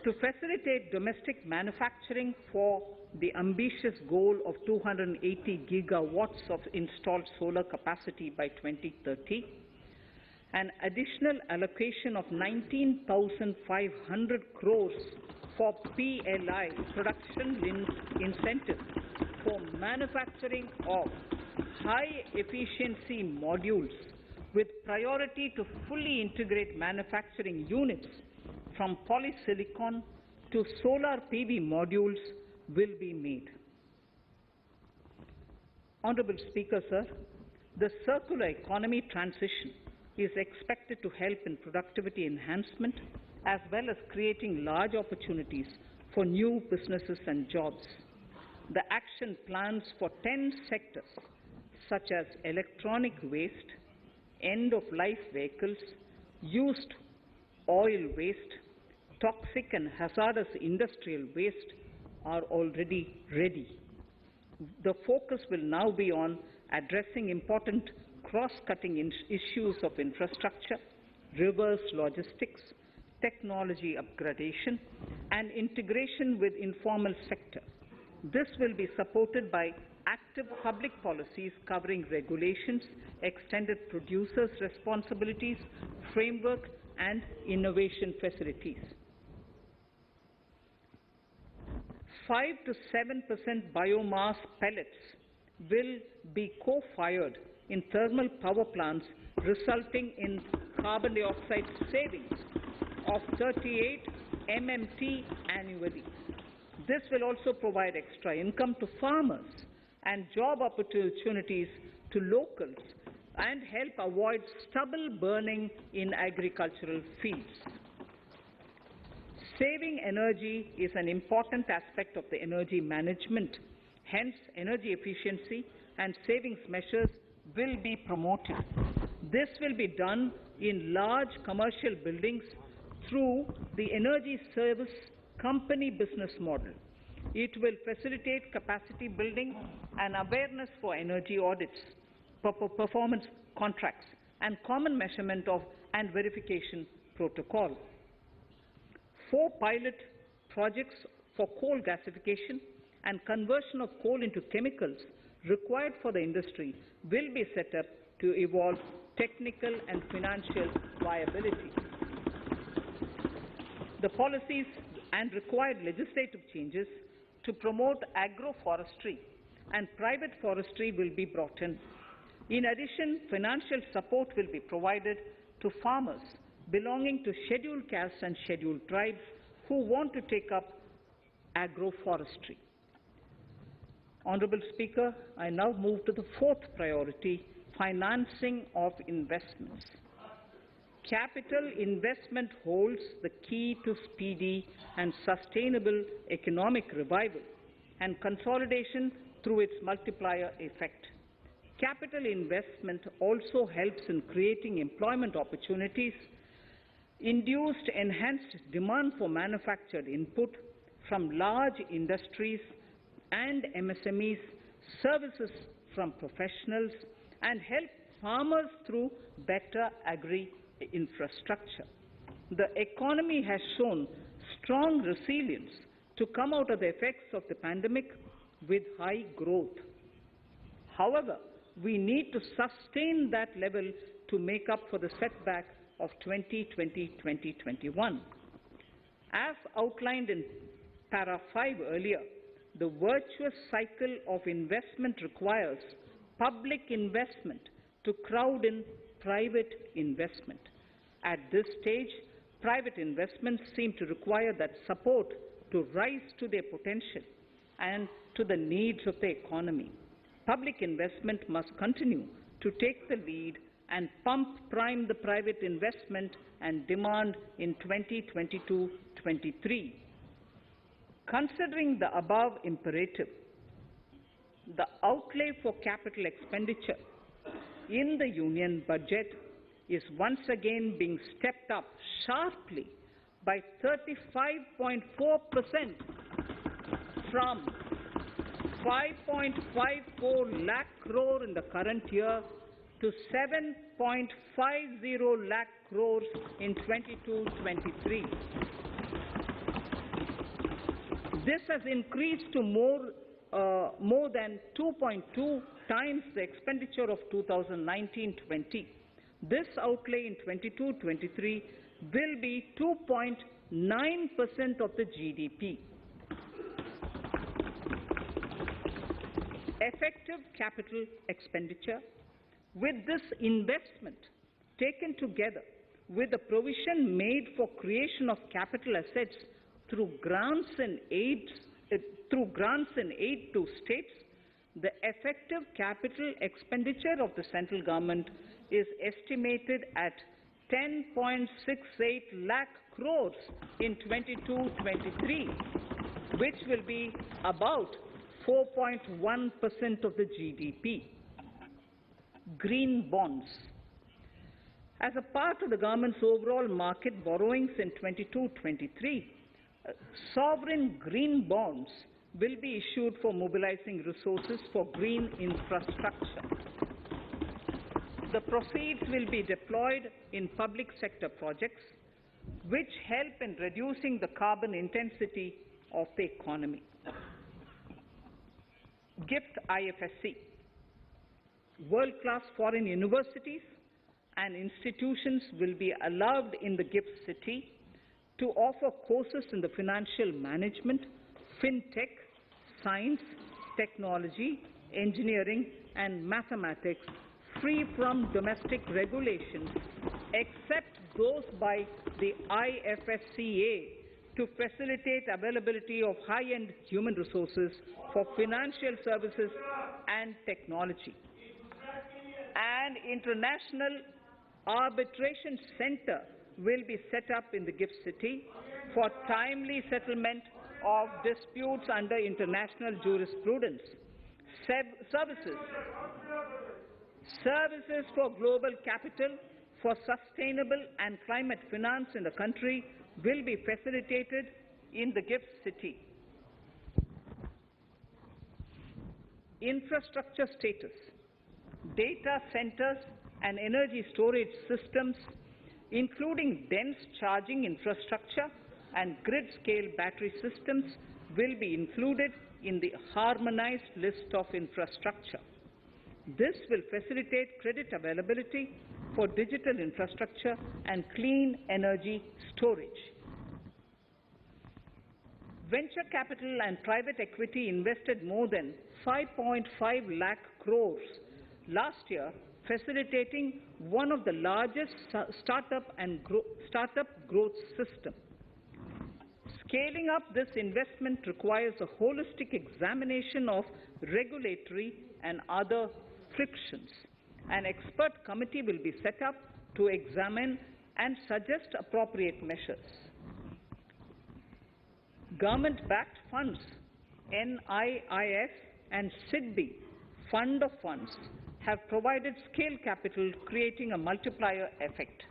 To facilitate domestic manufacturing for the ambitious goal of 280 gigawatts of installed solar capacity by 2030, an additional allocation of 19,500 crores for PLI, production-linked incentive, for manufacturing of high-efficiency modules with priority to fully integrate manufacturing units from polysilicon to solar PV modules will be made. Honorable Speaker, sir, the circular economy transition is expected to help in productivity enhancement as well as creating large opportunities for new businesses and jobs. The action plans for 10 sectors such as electronic waste, end-of-life vehicles, used oil waste, toxic and hazardous industrial waste are already ready. The focus will now be on addressing important cross-cutting issues of infrastructure, reverse logistics, technology upgradation, and integration with informal sector. This will be supported by active public policies covering regulations, extended producers' responsibilities, framework, and innovation facilities. 5 to 7% biomass pellets will be co-fired in thermal power plants, resulting in carbon dioxide savings of 38 MMT annually. This will also provide extra income to farmers and job opportunities to locals and help avoid stubble burning in agricultural fields. Saving energy is an important aspect of the energy management. Hence, energy efficiency and savings measures will be promoted. This will be done in large commercial buildings through the energy service company business model. It will facilitate capacity building and awareness for energy audits, performance contracts, and common measurement of and verification protocol. 4 pilot projects for coal gasification and conversion of coal into chemicals required for the industry will be set up to evolve technical and financial viability. The policies and required legislative changes to promote agroforestry and private forestry will be brought in. In addition, financial support will be provided to farmers belonging to scheduled castes and scheduled tribes who want to take up agroforestry. Honourable Speaker, I now move to the 4th priority, financing of investments. Capital investment holds the key to speedy and sustainable economic revival and consolidation through its multiplier effect. Capital investment also helps in creating employment opportunities, induced enhanced demand for manufactured input from large industries and MSMEs, services from professionals, and help farmers through better agri-infrastructure. The economy has shown strong resilience to come out of the effects of the pandemic with high growth. However, we need to sustain that level to make up for the setback of 2020-2021. As outlined in para 5 earlier, the virtuous cycle of investment requires public investment to crowd in private investment. At this stage, private investments seem to require that support to rise to their potential and to the needs of the economy. Public investment must continue to take the lead and prime the private investment and demand in 2022-23. Considering the above imperative, the outlay for capital expenditure in the Union budget is once again being stepped up sharply by 35.4% from 5.54 lakh crore in the current year to 7.50 lakh crores in 22-23. This has increased to more than 2.2 times the expenditure of 2019-20. This outlay in 22-23 will be 2.9% of the GDP. Effective capital expenditure. With this investment taken together with the provision made for creation of capital assets through grants and aid to states, the effective capital expenditure of the central government is estimated at 10.68 lakh crores in 22-23, which will be about 4.1% of the GDP. Green bonds. As a part of the government's overall market borrowings in 22-23, sovereign green bonds will be issued for mobilizing resources for green infrastructure. The proceeds will be deployed in public sector projects which help in reducing the carbon intensity of the economy. GIFT IFSC. World-class foreign universities and institutions will be allowed in the GIFT city to offer courses in the financial management, fintech, science, technology, engineering and mathematics free from domestic regulations except those by the IFSCA to facilitate availability of high-end human resources for financial services and technology. An international arbitration center will be set up in the GIFT City for timely settlement of disputes under international jurisprudence. Services for global capital for sustainable and climate finance in the country will be facilitated in the GIFT City. Infrastructure status. Data centers and energy storage systems, including dense charging infrastructure and grid-scale battery systems, will be included in the harmonized list of infrastructure. This will facilitate credit availability for digital infrastructure and clean energy storage. Venture capital and private equity invested more than 5.5 lakh crores last year, facilitating one of the largest startup growth systems. Scaling up this investment requires a holistic examination of regulatory and other frictions. An expert committee will be set up to examine and suggest appropriate measures. Government-backed funds, NIIF and SIDBI, Fund of Funds, have provided scale capital, creating a multiplier effect.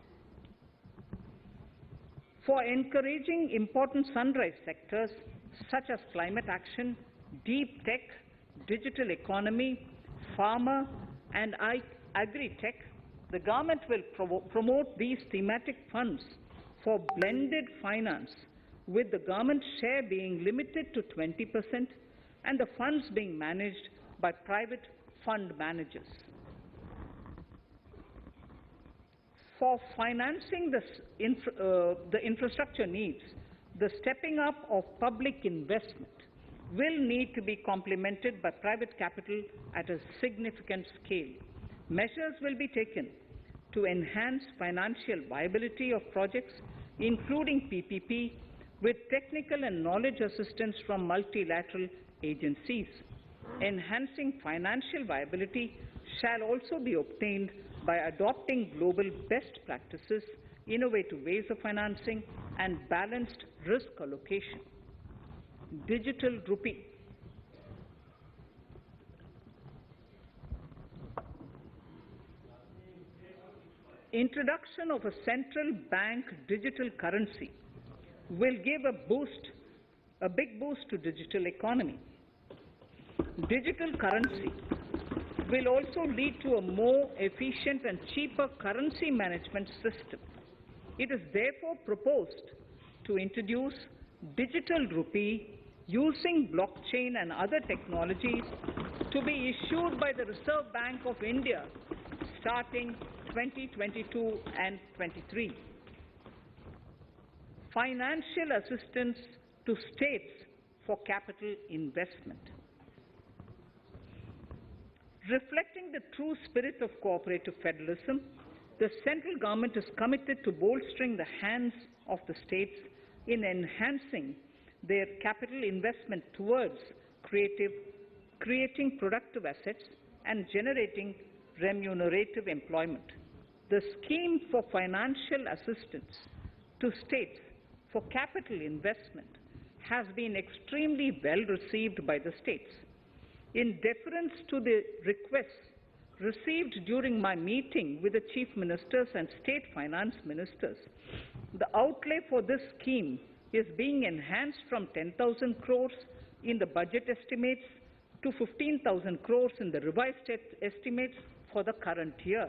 For encouraging important sunrise sectors such as climate action, deep tech, digital economy, pharma and agri-tech, the government will promote these thematic funds for blended finance, with the government share being limited to 20% and the funds being managed by private fund managers. For financing the infrastructure needs, the stepping up of public investment will need to be complemented by private capital at a significant scale. Measures will be taken to enhance financial viability of projects, including PPP, with technical and knowledge assistance from multilateral agencies. Enhancing financial viability shall also be obtained by adopting global best practices, innovative ways of financing, and balanced risk allocation. Digital rupee. Introduction of a central bank digital currency will give a big boost to digital economy. Digital currency will also lead to a more efficient and cheaper currency management system. It is therefore proposed to introduce digital rupee using blockchain and other technologies to be issued by the Reserve Bank of India starting 2022 and 23. Financial assistance to states for capital investment. Reflecting the true spirit of cooperative federalism, the central government is committed to bolstering the hands of the states in enhancing their capital investment towards creating productive assets and generating remunerative employment. The scheme for financial assistance to states for capital investment has been extremely well received by the states. In deference to the requests received during my meeting with the chief ministers and state finance ministers, the outlay for this scheme is being enhanced from 10,000 crores in the budget estimates to 15,000 crores in the revised estimates for the current year.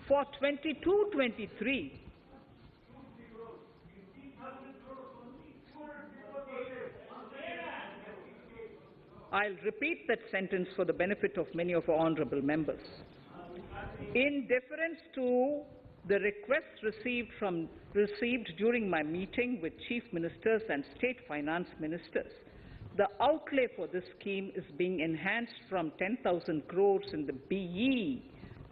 For 22-23, I'll repeat that sentence for the benefit of many of our honorable members. In deference to The requests received during my meeting with Chief Ministers and State Finance Ministers, the outlay for this scheme is being enhanced from 10,000 crores in the BE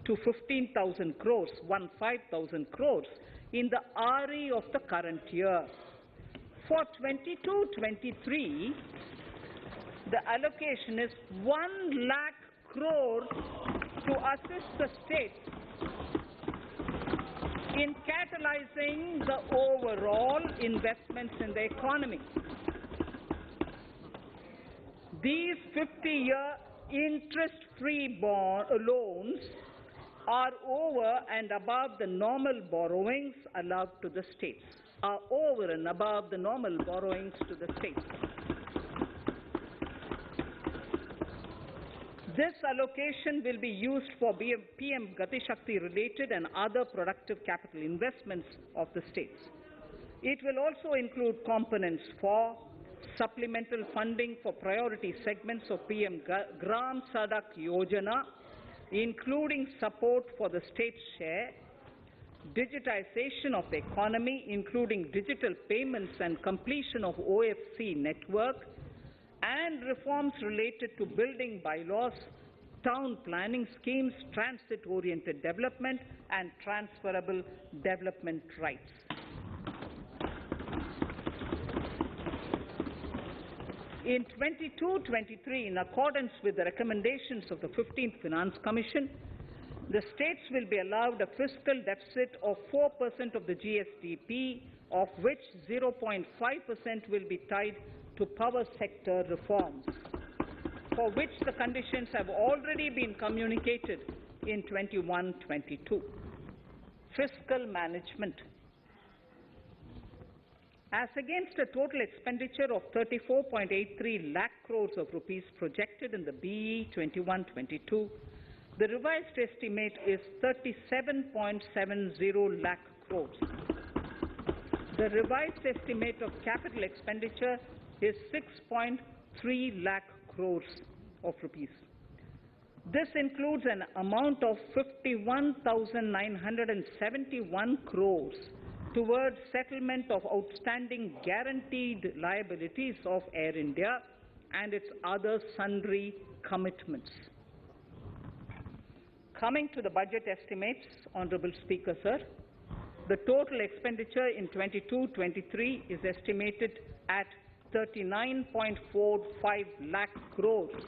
to 15,000 crores, 15,000 crores in the RE of the current year. For 22-23, the allocation is 1 lakh crores to assist the states in catalyzing the overall investments in the economy. These 50-year interest-free loans are over and above the normal borrowings allowed to the states, are over and above the normal borrowings to the states. This allocation will be used for PM Gati Shakti related and other productive capital investments of the states. It will also include components for supplemental funding for priority segments of PM Gram Sadak Yojana, including support for the state's share, digitization of the economy, including digital payments and completion of OFC network, and reforms related to building bylaws, town planning schemes, transit-oriented development, and transferable development rights. In 22-23, in accordance with the recommendations of the 15th Finance Commission, the states will be allowed a fiscal deficit of 4% of the GSDP, of which 0.5% will be tied to power sector reforms, for which the conditions have already been communicated in 21-22. Fiscal management. As against a total expenditure of 34.83 lakh crores of rupees projected in the BE 21-22, the revised estimate is 37.70 lakh crores. The revised estimate of capital expenditure is 6.3 lakh crores of rupees. This includes an amount of 51,971 crores towards settlement of outstanding guaranteed liabilities of Air India and its other sundry commitments. Coming to the budget estimates, Honourable Speaker, sir, the total expenditure in 22-23 is estimated at 39.45 lakh crores,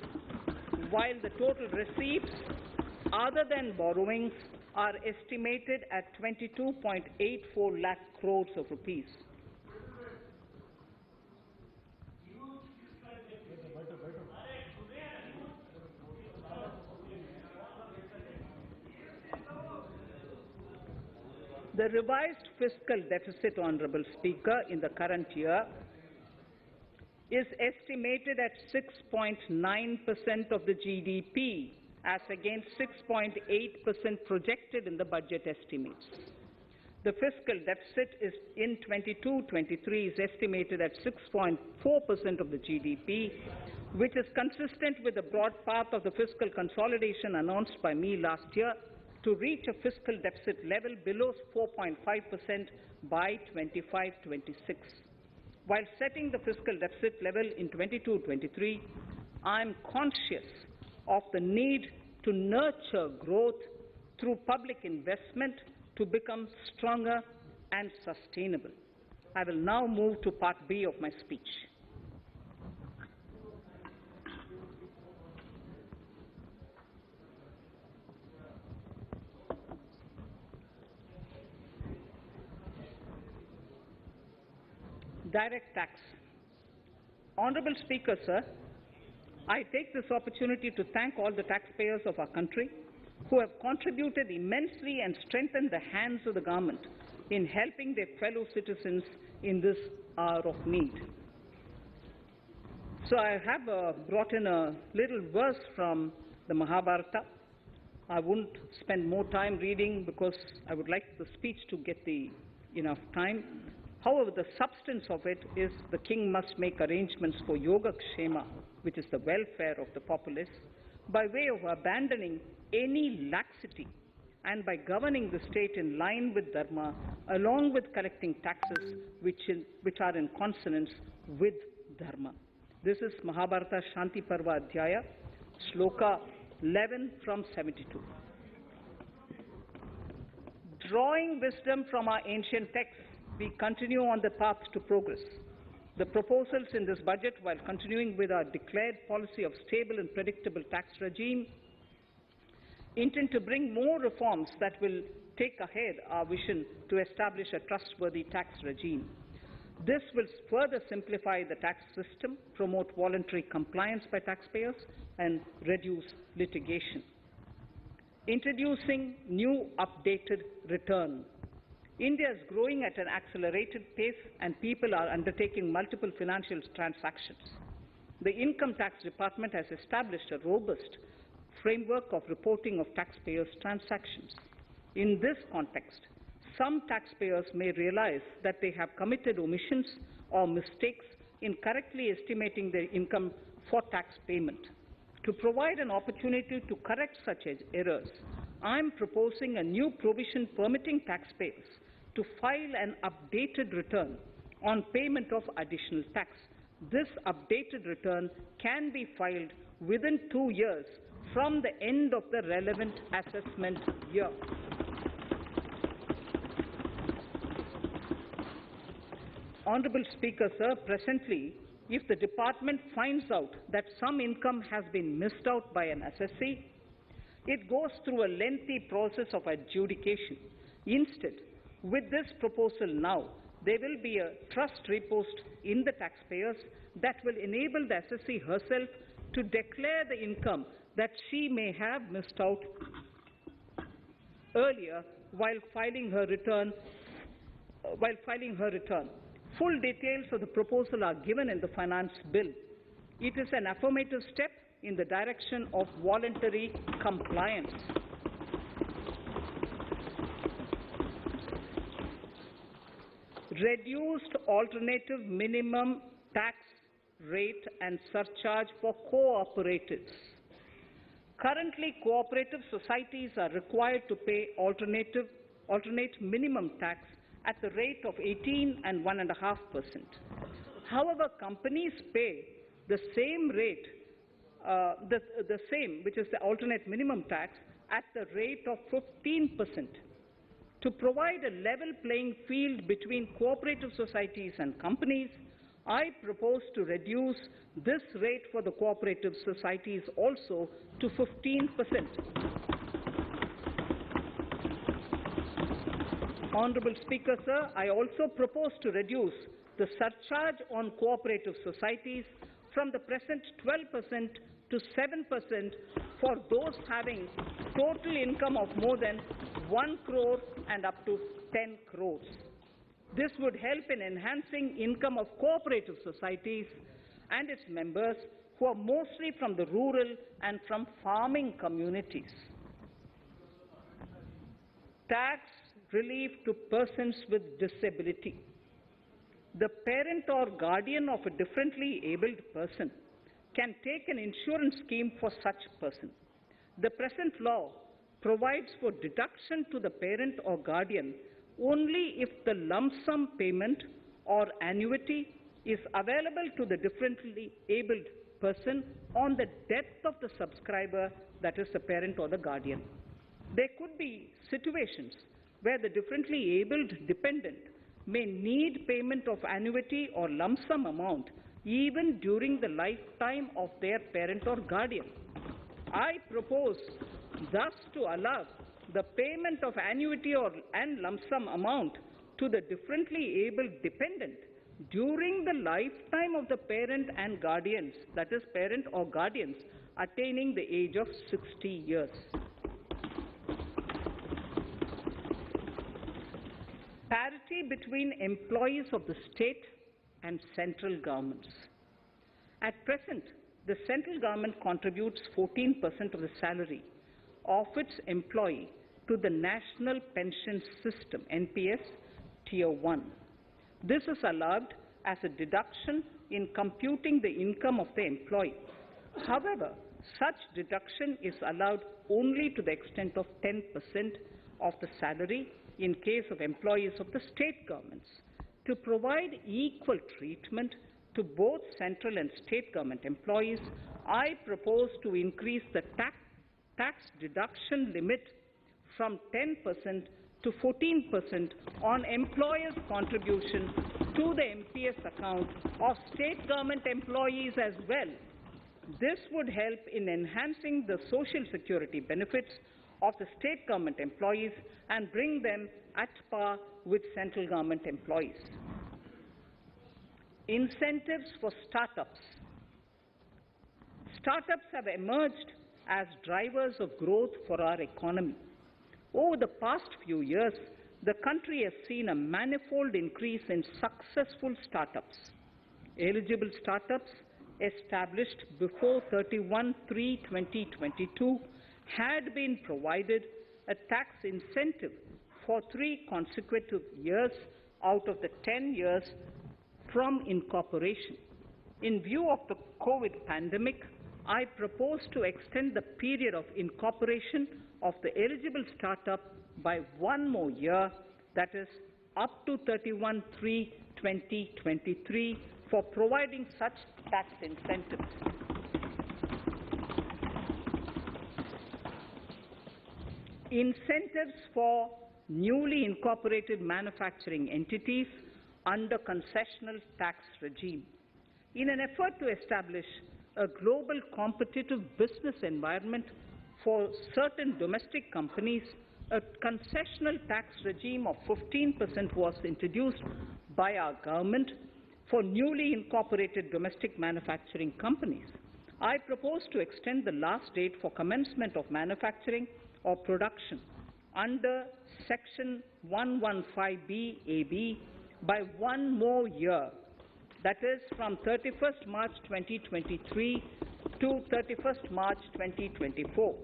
while the total receipts other than borrowings are estimated at 22.84 lakh crores of rupees. The revised fiscal deficit, Honourable Speaker, in the current year is estimated at 6.9% of the GDP, as against 6.8% projected in the budget estimates. The fiscal deficit is in 22-23 is estimated at 6.4% of the GDP, which is consistent with the broad path of the fiscal consolidation announced by me last year to reach a fiscal deficit level below 4.5% by 25-26. While setting the fiscal deficit level in 22-23, I am conscious of the need to nurture growth through public investment to become stronger and sustainable. I will now move to Part B of my speech. Direct tax. Honourable Speaker, sir, I take this opportunity to thank all the taxpayers of our country who have contributed immensely and strengthened the hands of the government in helping their fellow citizens in this hour of need. So I have brought in a little verse from the Mahabharata. I won't spend more time reading because I would like the speech to get enough time. However, the substance of it is the king must make arrangements for Yoga Kshema, which is the welfare of the populace, by way of abandoning any laxity and by governing the state in line with Dharma, along with collecting taxes which are in consonance with Dharma. This is Mahabharata Shanti Parva Adhyaya, Shloka 11 from 72. Drawing wisdom from our ancient texts, we continue on the path to progress. The proposals in this budget, while continuing with our declared policy of stable and predictable tax regime, intend to bring more reforms that will take ahead our vision to establish a trustworthy tax regime. This will further simplify the tax system, promote voluntary compliance by taxpayers, and reduce litigation. Introducing new updated return. India is growing at an accelerated pace and people are undertaking multiple financial transactions. The Income Tax Department has established a robust framework of reporting of taxpayers' transactions. In this context, some taxpayers may realize that they have committed omissions or mistakes in correctly estimating their income for tax payment. To provide an opportunity to correct such errors, I am proposing a new provision permitting taxpayers to file an updated return on payment of additional tax. This updated return can be filed within 2 years from the end of the relevant assessment year. Honourable Speaker, sir, presently, if the department finds out that some income has been missed out by an assessee, it goes through a lengthy process of adjudication. Instead, with this proposal now, there will be a trust repost in the taxpayers that will enable the assessee herself to declare the income that she may have missed out earlier while filing her return. Full details of the proposal are given in the finance bill. It is an affirmative step in the direction of voluntary compliance. Reduced alternative minimum tax rate and surcharge for cooperatives. Currently, cooperative societies are required to pay alternate minimum tax at the rate of 18 and 1.5%. However, companies pay the same rate, which is the alternate minimum tax, at the rate of 15%. To provide a level playing field between cooperative societies and companies, I propose to reduce this rate for the cooperative societies also to 15%. Honourable Speaker, sir, I also propose to reduce the surcharge on cooperative societies from the present 12% to 7% for those having total income of more than 1 crore and up to 10 crores. This would help in enhancing income of cooperative societies and its members who are mostly from the rural and from farming communities. Tax relief to persons with disability. The parent or guardian of a differently abled person can take an insurance scheme for such person. The present law provides for deduction to the parent or guardian only if the lump sum payment or annuity is available to the differently abled person on the death of the subscriber, that is the parent or the guardian. There could be situations where the differently abled dependent may need payment of annuity or lump sum amount even during the lifetime of their parent or guardian. I propose thus to allow the payment of annuity and lump sum amount to the differently abled dependent during the lifetime of the parent and guardians, that is parent or guardians, attaining the age of 60 years. Parity between employees of the state and central governments. At present, the central government contributes 14% of the salary of its employee to the National Pension System, NPS, Tier 1. This is allowed as a deduction in computing the income of the employee. However, such deduction is allowed only to the extent of 10% of the salary in case of employees of the state governments. To provide equal treatment to both central and state government employees, I propose to increase the tax deduction limit from 10% to 14% on employers' contribution to the MPS account of state government employees as well. This would help in enhancing the social security benefits of the state government employees and bring them at par with central government employees. Incentives for startups. Startups have emerged as drivers of growth for our economy. Over the past few years, the country has seen a manifold increase in successful startups. Eligible startups established before 31/3/2022 had been provided a tax incentive for 3 consecutive years out of the 10 years from incorporation. In view of the COVID pandemic, I propose to extend the period of incorporation of the eligible startup by 1 more year, that is up to 31/3/2023, for providing such tax incentives. Incentives for newly incorporated manufacturing entities under concessional tax regime. In an effort to establish a global competitive business environment for certain domestic companies, a concessional tax regime of 15% was introduced by our government for newly incorporated domestic manufacturing companies. I propose to extend the last date for commencement of manufacturing or production under Section 115B(ab) by 1 more year, that is from 31st March 2023 to 31st March 2024.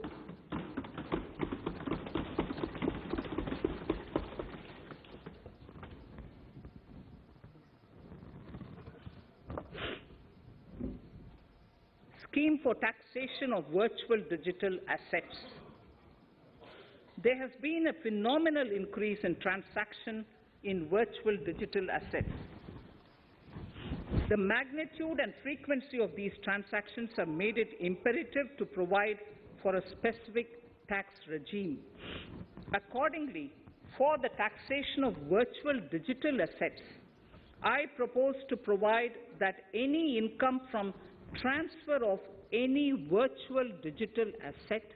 Scheme for taxation of virtual digital assets. There has been a phenomenal increase in transaction in virtual digital assets. The magnitude and frequency of these transactions have made it imperative to provide for a specific tax regime. Accordingly, for the taxation of virtual digital assets, I propose to provide that any income from transfer of any virtual digital asset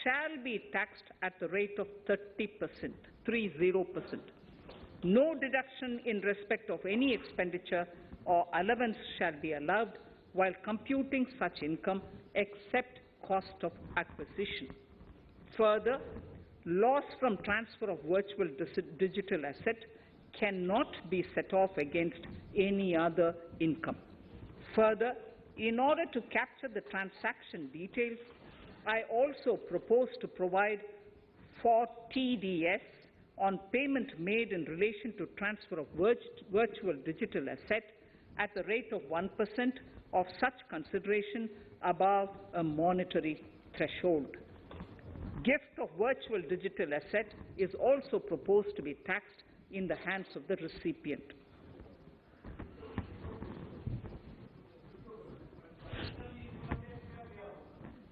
shall be taxed at the rate of 30%, 30%. No deduction in respect of any expenditure or allowance shall be allowed while computing such income except cost of acquisition. Further, loss from transfer of virtual digital asset cannot be set off against any other income. Further, in order to capture the transaction details, I also propose to provide for TDS on payment made in relation to transfer of virtual digital asset at the rate of 1% of such consideration above a monetary threshold. Gift of virtual digital asset is also proposed to be taxed in the hands of the recipient.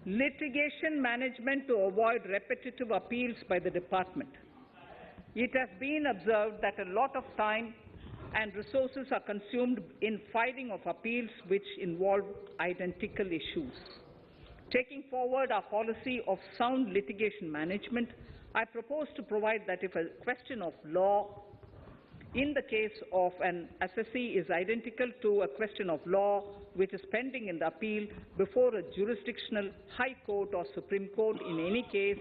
Litigation management to avoid repetitive appeals by the department. It has been observed that a lot of time and resources are consumed in filing of appeals which involve identical issues. Taking forward our policy of sound litigation management, I propose to provide that if a question of law in the case of an assessee is identical to a question of law which is pending in the appeal before a jurisdictional High Court or Supreme Court, in any case,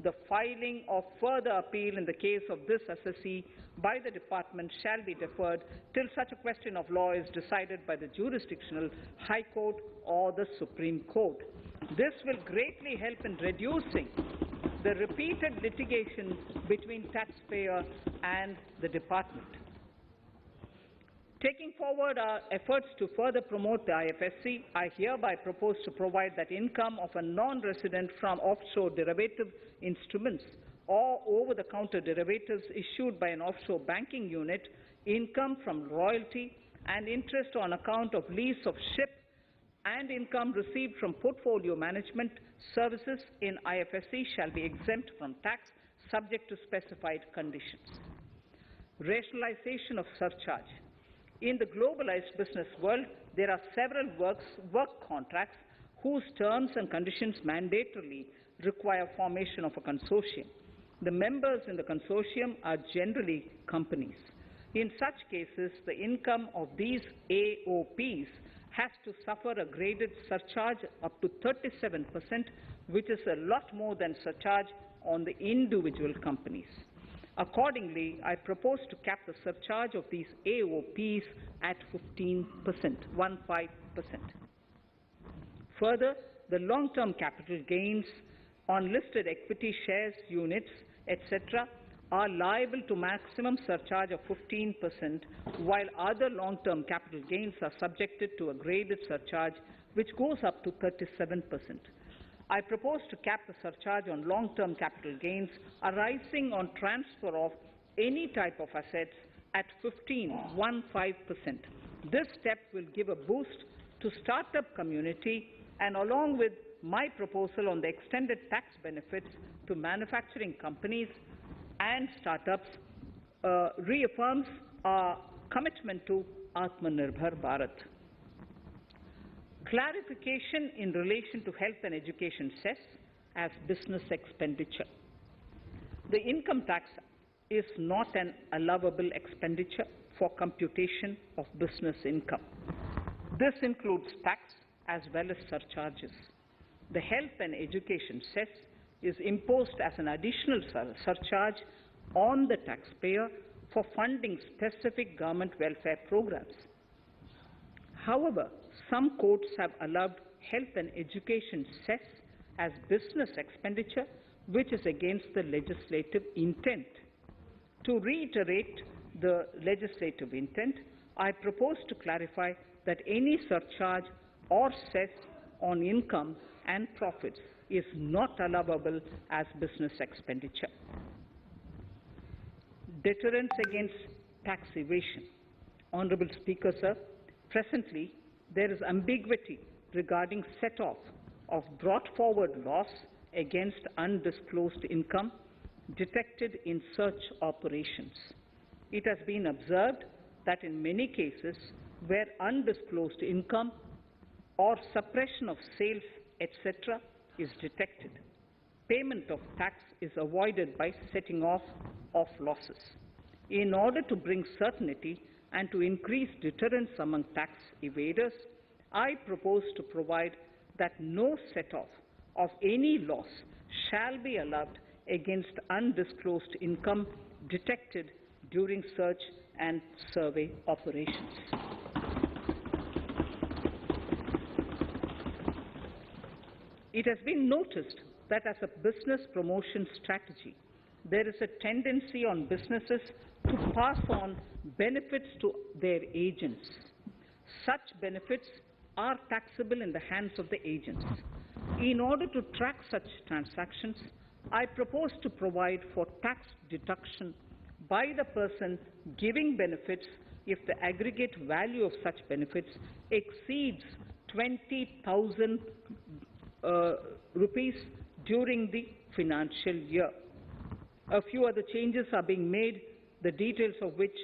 the filing of further appeal in the case of this assessee by the department shall be deferred till such a question of law is decided by the jurisdictional High Court or the Supreme Court. This will greatly help in reducing the repeated litigation between taxpayer and the department. Taking forward our efforts to further promote the IFSC, I hereby propose to provide that income of a non-resident from offshore derivative instruments or over-the-counter derivatives issued by an offshore banking unit, income from royalty and interest on account of lease of ship, and income received from portfolio management services in IFSC shall be exempt from tax, subject to specified conditions. Rationalization of surcharge. In the globalized business world, there are several work contracts whose terms and conditions mandatorily require formation of a consortium. The members in the consortium are generally companies. In such cases, the income of these AOPs has to suffer a graded surcharge up to 37%, which is a lot more than surcharge on the individual companies. Accordingly, I propose to cap the surcharge of these AOPs at 15%, 15%. Further, the long-term capital gains on listed equity shares, units, etc., are liable to maximum surcharge of 15%, while other long-term capital gains are subjected to a graded surcharge which goes up to 37%. I propose to cap the surcharge on long-term capital gains arising on transfer of any type of assets at 15%. This step will give a boost to startup community, and along with my proposal on the extended tax benefits to manufacturing companies and startups, reaffirms our commitment to Atmanirbhar Bharat. Clarification in relation to health and education cess as business expenditure. The income tax is not an allowable expenditure for computation of business income. This includes tax as well as surcharges. The health and education cess is imposed as an additional surcharge on the taxpayer for funding specific government welfare programs. However, some courts have allowed health and education cess as business expenditure, which is against the legislative intent. To reiterate the legislative intent, I propose to clarify that any surcharge or cess on income and profits is not allowable as business expenditure. Deterrence against tax evasion. Honourable Speaker, sir, presently there is ambiguity regarding set-off of brought forward loss against undisclosed income detected in search operations. It has been observed that in many cases where undisclosed income or suppression of sales, etc., is detected, payment of tax is avoided by setting off of losses. In order to bring certainty and to increase deterrence among tax evaders, I propose to provide that no set-off of any loss shall be allowed against undisclosed income detected during search and survey operations. It has been noticed that as a business promotion strategy, there is a tendency on businesses to pass on benefits to their agents. Such benefits are taxable in the hands of the agents. In order to track such transactions, I propose to provide for tax deduction by the person giving benefits if the aggregate value of such benefits exceeds 20,000 rupees during the financial year. A few other changes are being made, the details of which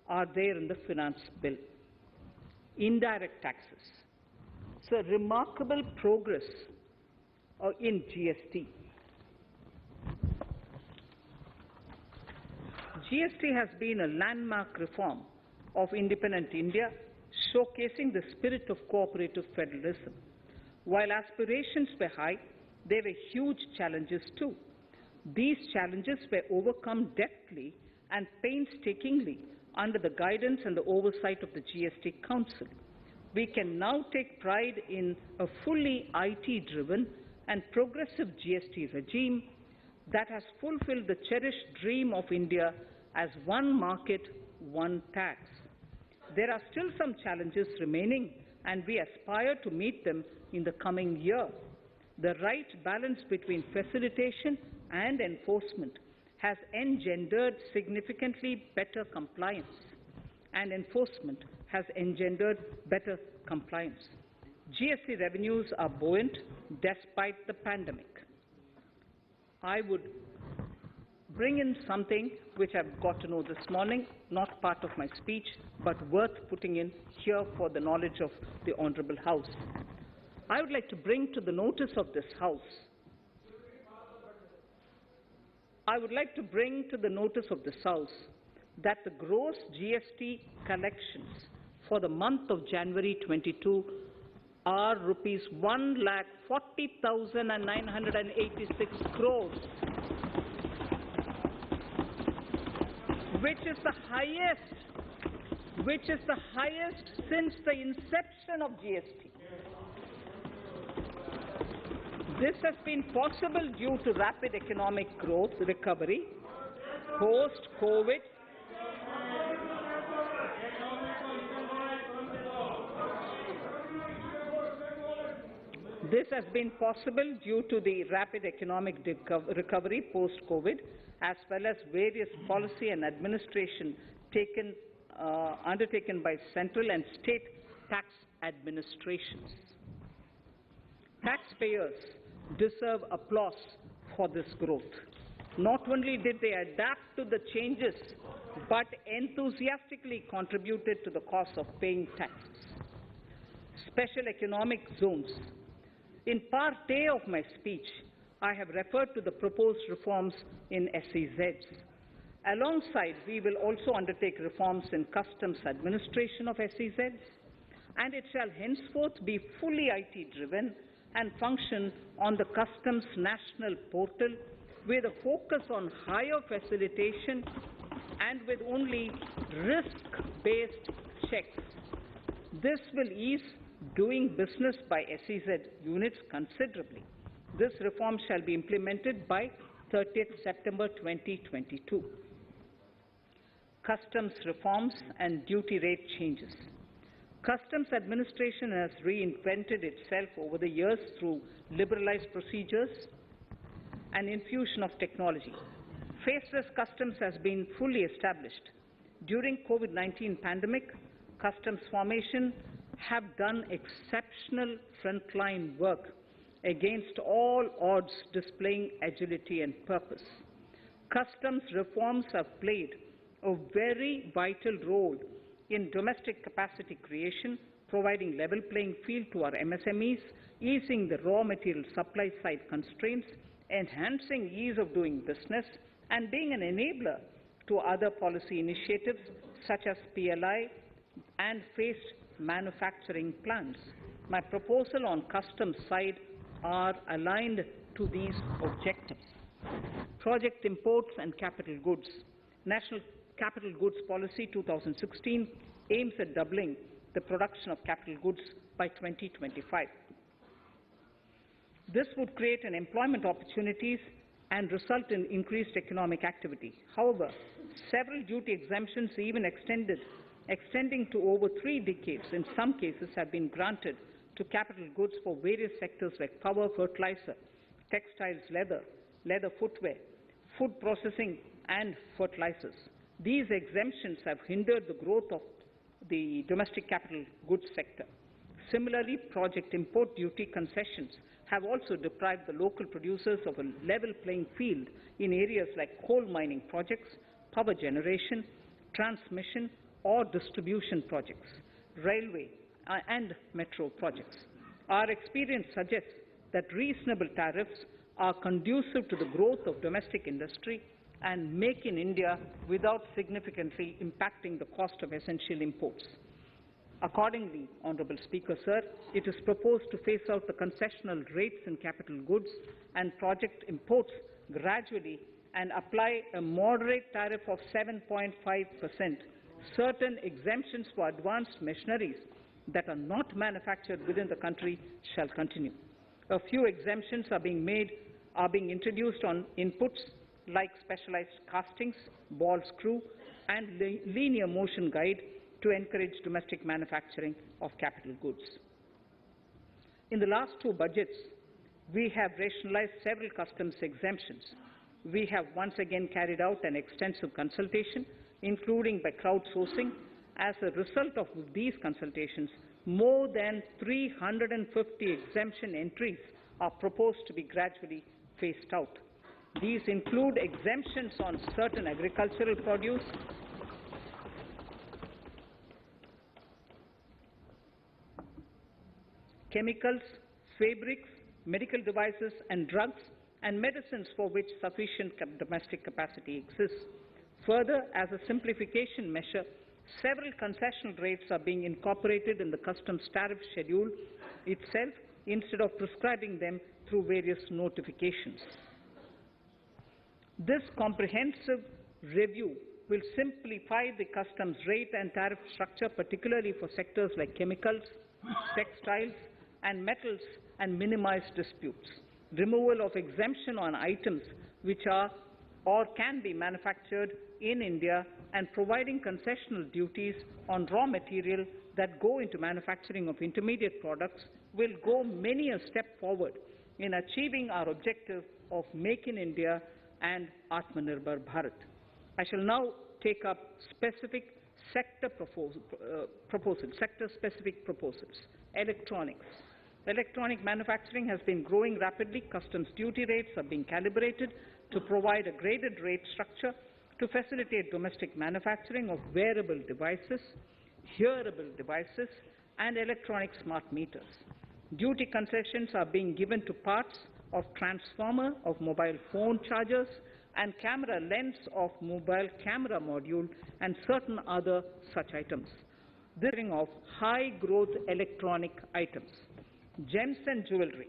are there in the finance bill. Indirect taxes. So remarkable progress in GST. GST has been a landmark reform of independent India, showcasing the spirit of cooperative federalism. While aspirations were high, there were huge challenges too. These challenges were overcome deftly and painstakingly under the guidance and the oversight of the GST Council. We can now take pride in a fully IT-driven and progressive GST regime that has fulfilled the cherished dream of India as one market, one tax. There are still some challenges remaining, and we aspire to meet them in the coming year. The right balance between facilitation and enforcement has engendered significantly better compliance, and enforcement has engendered better compliance. GST revenues are buoyant despite the pandemic. I would bring in something which I've got to know this morning, not part of my speech, but worth putting in here for the knowledge of the Honourable House. I would like to bring to the notice of this House that the gross GST collections for the month of January 22 are rupees 1,40,986 crores, which is the highest since the inception of GST. This has been possible due to rapid economic growth, recovery, post-COVID, This has been possible due to the rapid economic recovery post-COVID, as well as various policy and administration undertaken by central and state tax administrations. Taxpayers deserve applause for this growth. Not only did they adapt to the changes, but enthusiastically contributed to the cost of paying taxes. Special economic zones. In part A of my speech, I have referred to the proposed reforms in SEZs. Alongside, we will also undertake reforms in customs administration of SEZs, and it shall henceforth be fully IT-driven and function on the Customs National Portal with a focus on higher facilitation and with only risk-based checks. This will ease doing business by SEZ units considerably. This reform shall be implemented by 30th September 2022. Customs reforms and duty rate changes. Customs administration has reinvented itself over the years through liberalized procedures and infusion of technology. Faceless customs has been fully established. During COVID-19 pandemic, customs formation have done exceptional frontline work against all odds, displaying agility and purpose. Customs reforms have played a very vital role in domestic capacity creation, providing level playing field to our MSMEs, easing the raw material supply side constraints, enhancing ease of doing business, and being an enabler to other policy initiatives such as PLI and phased manufacturing plans. My proposal on customs side are aligned to these objectives. Project imports and capital goods. National Capital Goods Policy 2016 aims at doubling the production of capital goods by 2025. This would create an employment opportunities and result in increased economic activity. However, several duty exemptions, even extending to over 3 decades, in some cases have been granted to capital goods for various sectors like power, fertilizer, textiles, leather footwear, food processing, and fertilizers. These exemptions have hindered the growth of the domestic capital goods sector. Similarly, project import duty concessions have also deprived the local producers of a level playing field in areas like coal mining projects, power generation, transmission or distribution projects, railway and metro projects. Our experience suggests that reasonable tariffs are conducive to the growth of domestic industry and make in India without significantly impacting the cost of essential imports. Accordingly, Honourable Speaker, Sir, it is proposed to phase out the concessional rates in capital goods and project imports gradually and apply a moderate tariff of 7.5%. Certain exemptions for advanced machineries that are not manufactured within the country shall continue. A few exemptions are being introduced on inputs like specialized castings, ball screw, and linear motion guide to encourage domestic manufacturing of capital goods. In the last 2 budgets, we have rationalized several customs exemptions. We have once again carried out an extensive consultation, including by crowdsourcing. As a result of these consultations, more than 350 exemption entries are proposed to be gradually phased out. These include exemptions on certain agricultural produce, chemicals, fabrics, medical devices and drugs, and medicines for which sufficient domestic capacity exists. Further, as a simplification measure, several concessional rates are being incorporated in the customs tariff schedule itself instead of prescribing them through various notifications. This comprehensive review will simplify the customs rate and tariff structure, particularly for sectors like chemicals, textiles, and metals, and minimize disputes. Removal of exemption on items which are or can be manufactured in India, and providing concessional duties on raw material that go into manufacturing of intermediate products will go many a step forward in achieving our objective of Make in India and Atmanirbhar Bharat. I shall now take up specific sector-specific proposals. Electronics. Electronic manufacturing has been growing rapidly. Customs duty rates are being calibrated to provide a graded rate structure to facilitate domestic manufacturing of wearable devices, hearable devices, and electronic smart meters. Duty concessions are being given to parts of transformer of mobile phone chargers and camera lens of mobile camera module and certain other such items. This is of high-growth electronic items. Gems and jewelry.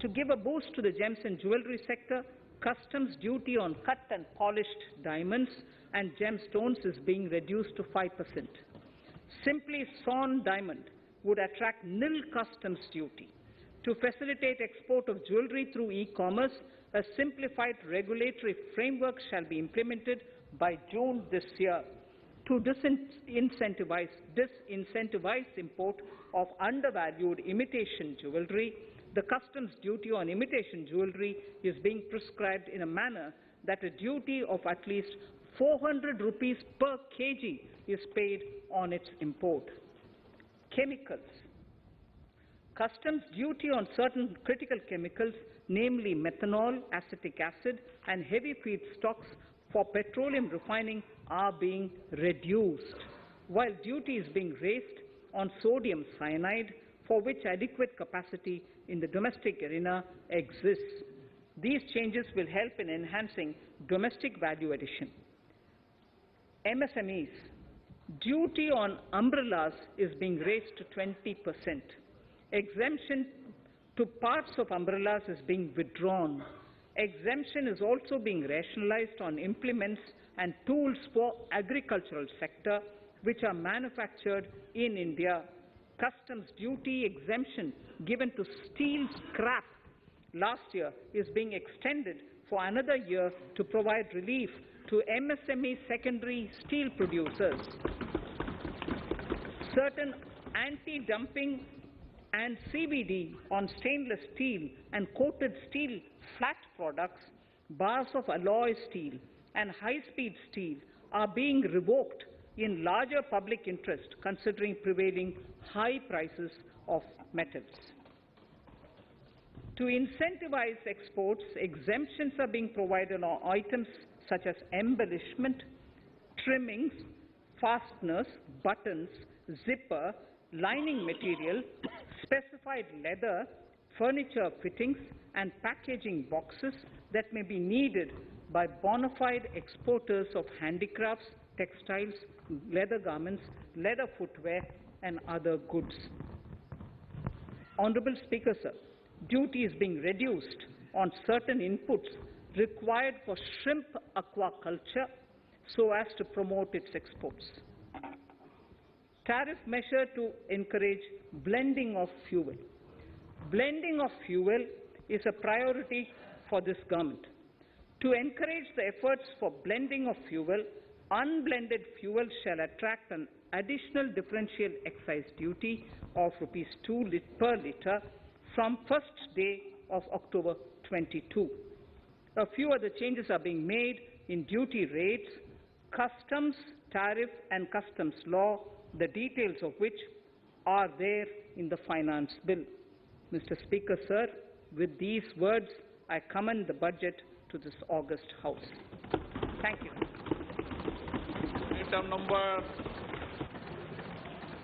To give a boost to the gems and jewelry sector, customs duty on cut and polished diamonds and gemstones is being reduced to 5%. Simply sawn diamond would attract nil customs duty. To facilitate export of jewelry through e-commerce, a simplified regulatory framework shall be implemented by June this year. To disincentivize import of undervalued imitation jewelry, the customs duty on imitation jewelry is being prescribed in a manner that a duty of at least 400 rupees per kg is paid on its import. Chemicals. Customs duty on certain critical chemicals, namely methanol, acetic acid, and heavy feedstocks for petroleum refining are being reduced, while duty is being raised on sodium cyanide, for which adequate capacity in the domestic arena exists. These changes will help in enhancing domestic value addition. MSMEs. Duty on umbrellas is being raised to 20%. Exemption to parts of umbrellas is being withdrawn. Exemption is also being rationalized on implements and tools for agricultural sector which are manufactured in India. Customs duty exemption given to steel scrap last year is being extended for another year to provide relief to MSME secondary steel producers. Certain anti-dumping and CVD on stainless steel and coated steel flat products, bars of alloy steel and high-speed steel are being revoked in larger public interest considering prevailing high prices of metals. To incentivize exports, exemptions are being provided on items such as embellishment, trimmings, fasteners, buttons, zipper, lining material, specified leather, furniture fittings, and packaging boxes that may be needed by bona fide exporters of handicrafts, textiles, leather garments, leather footwear, and other goods. Honorable Speaker, sir, duty is being reduced on certain inputs required for shrimp aquaculture so as to promote its exports. Tariff measure to encourage blending of fuel. Blending of fuel is a priority for this government. To encourage the efforts for blending of fuel, unblended fuel shall attract an additional differential excise duty of ₹2 per litre from first day of October 22. A few other changes are being made in duty rates, customs, tariff and customs law, the details of which are there in the finance bill. Mr. Speaker, sir, with these words, I commend the budget to this august House. Thank you.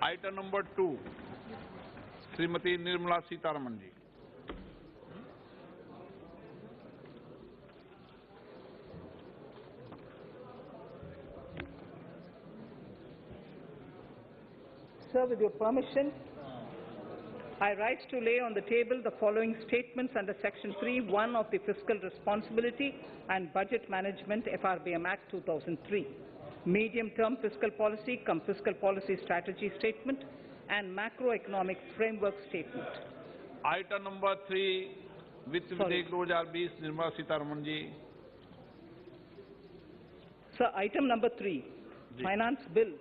Item number 2, Srimati Niramala Sitharaman ji. Sir, with your permission, I rise to lay on the table the following statements under Section 3(1) of the Fiscal Responsibility and Budget Management FRBM Act 2003, Medium-Term Fiscal Policy cum Fiscal Policy Strategy Statement and Macroeconomic Framework Statement. Item number 3, Vitt Videk 2020, Nirmala Sitharaman ji. Sir, item number 3, Finance Bill.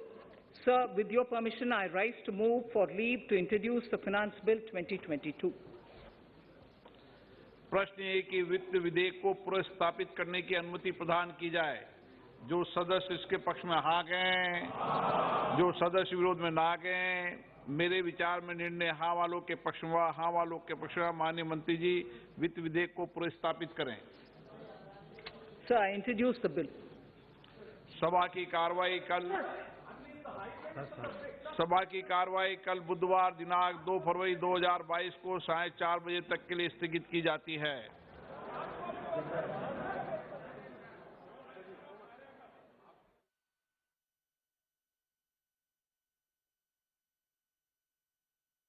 Sir, with your permission, I rise to move for leave to introduce the Finance Bill 2022. प्रश्न ये कि वित्त विधेयक को पुनर्स्थापित करने की अनुमति प्रदान की जाए। जो सदस्य इसके पक्ष में हाँ कहें, जो सदस्य विरोध में ना कहें। मेरे विचार में निर्णय हाँ वालों के पक्ष में, हाँ वालों के पक्ष में। माननीय मंत्री जी, वित्त विधेयक को पुनर्स्थापित करें। Sir, I introduce the bill. सभा की कार्रवाई कल बुधवार दिनांक 2 फरवरी 2022 को 4:30 बजे तक के लिए स्थगित की जाती है।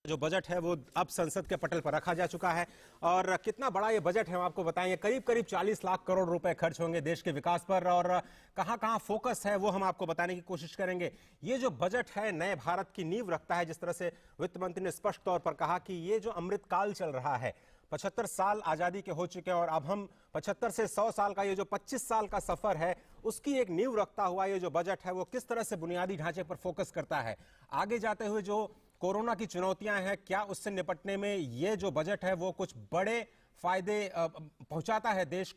जो बजट है वो अब संसद के पटल पर रखा जा चुका है और कितना बड़ा ये बजट है हम आपको बताएंगे। करीब करीब 40 लाख करोड़ रुपए खर्च होंगे देश के विकास पर और कहां फोकस है वो हम आपको बताने की कोशिश करेंगे। ये जो बजट है नए भारत की नींव रखता है। जिस तरह से वित्त मंत्री ने स्पष्ट तौर पर कहा कि ये जो अमृत काल चल रहा है, 75 साल आजादी के हो चुके हैं और अब हम 75 से 100 साल का ये जो 25 साल का सफर है उसकी एक नींव रखता हुआ ये जो बजट है वो किस तरह से बुनियादी ढांचे पर फोकस करता है। आगे जाते हुए जो कोरोना की चुनौतियां हैं, क्या उससे निपटने में ये जो बजट है वो कुछ बड़े फायदे पहुंचाता है देश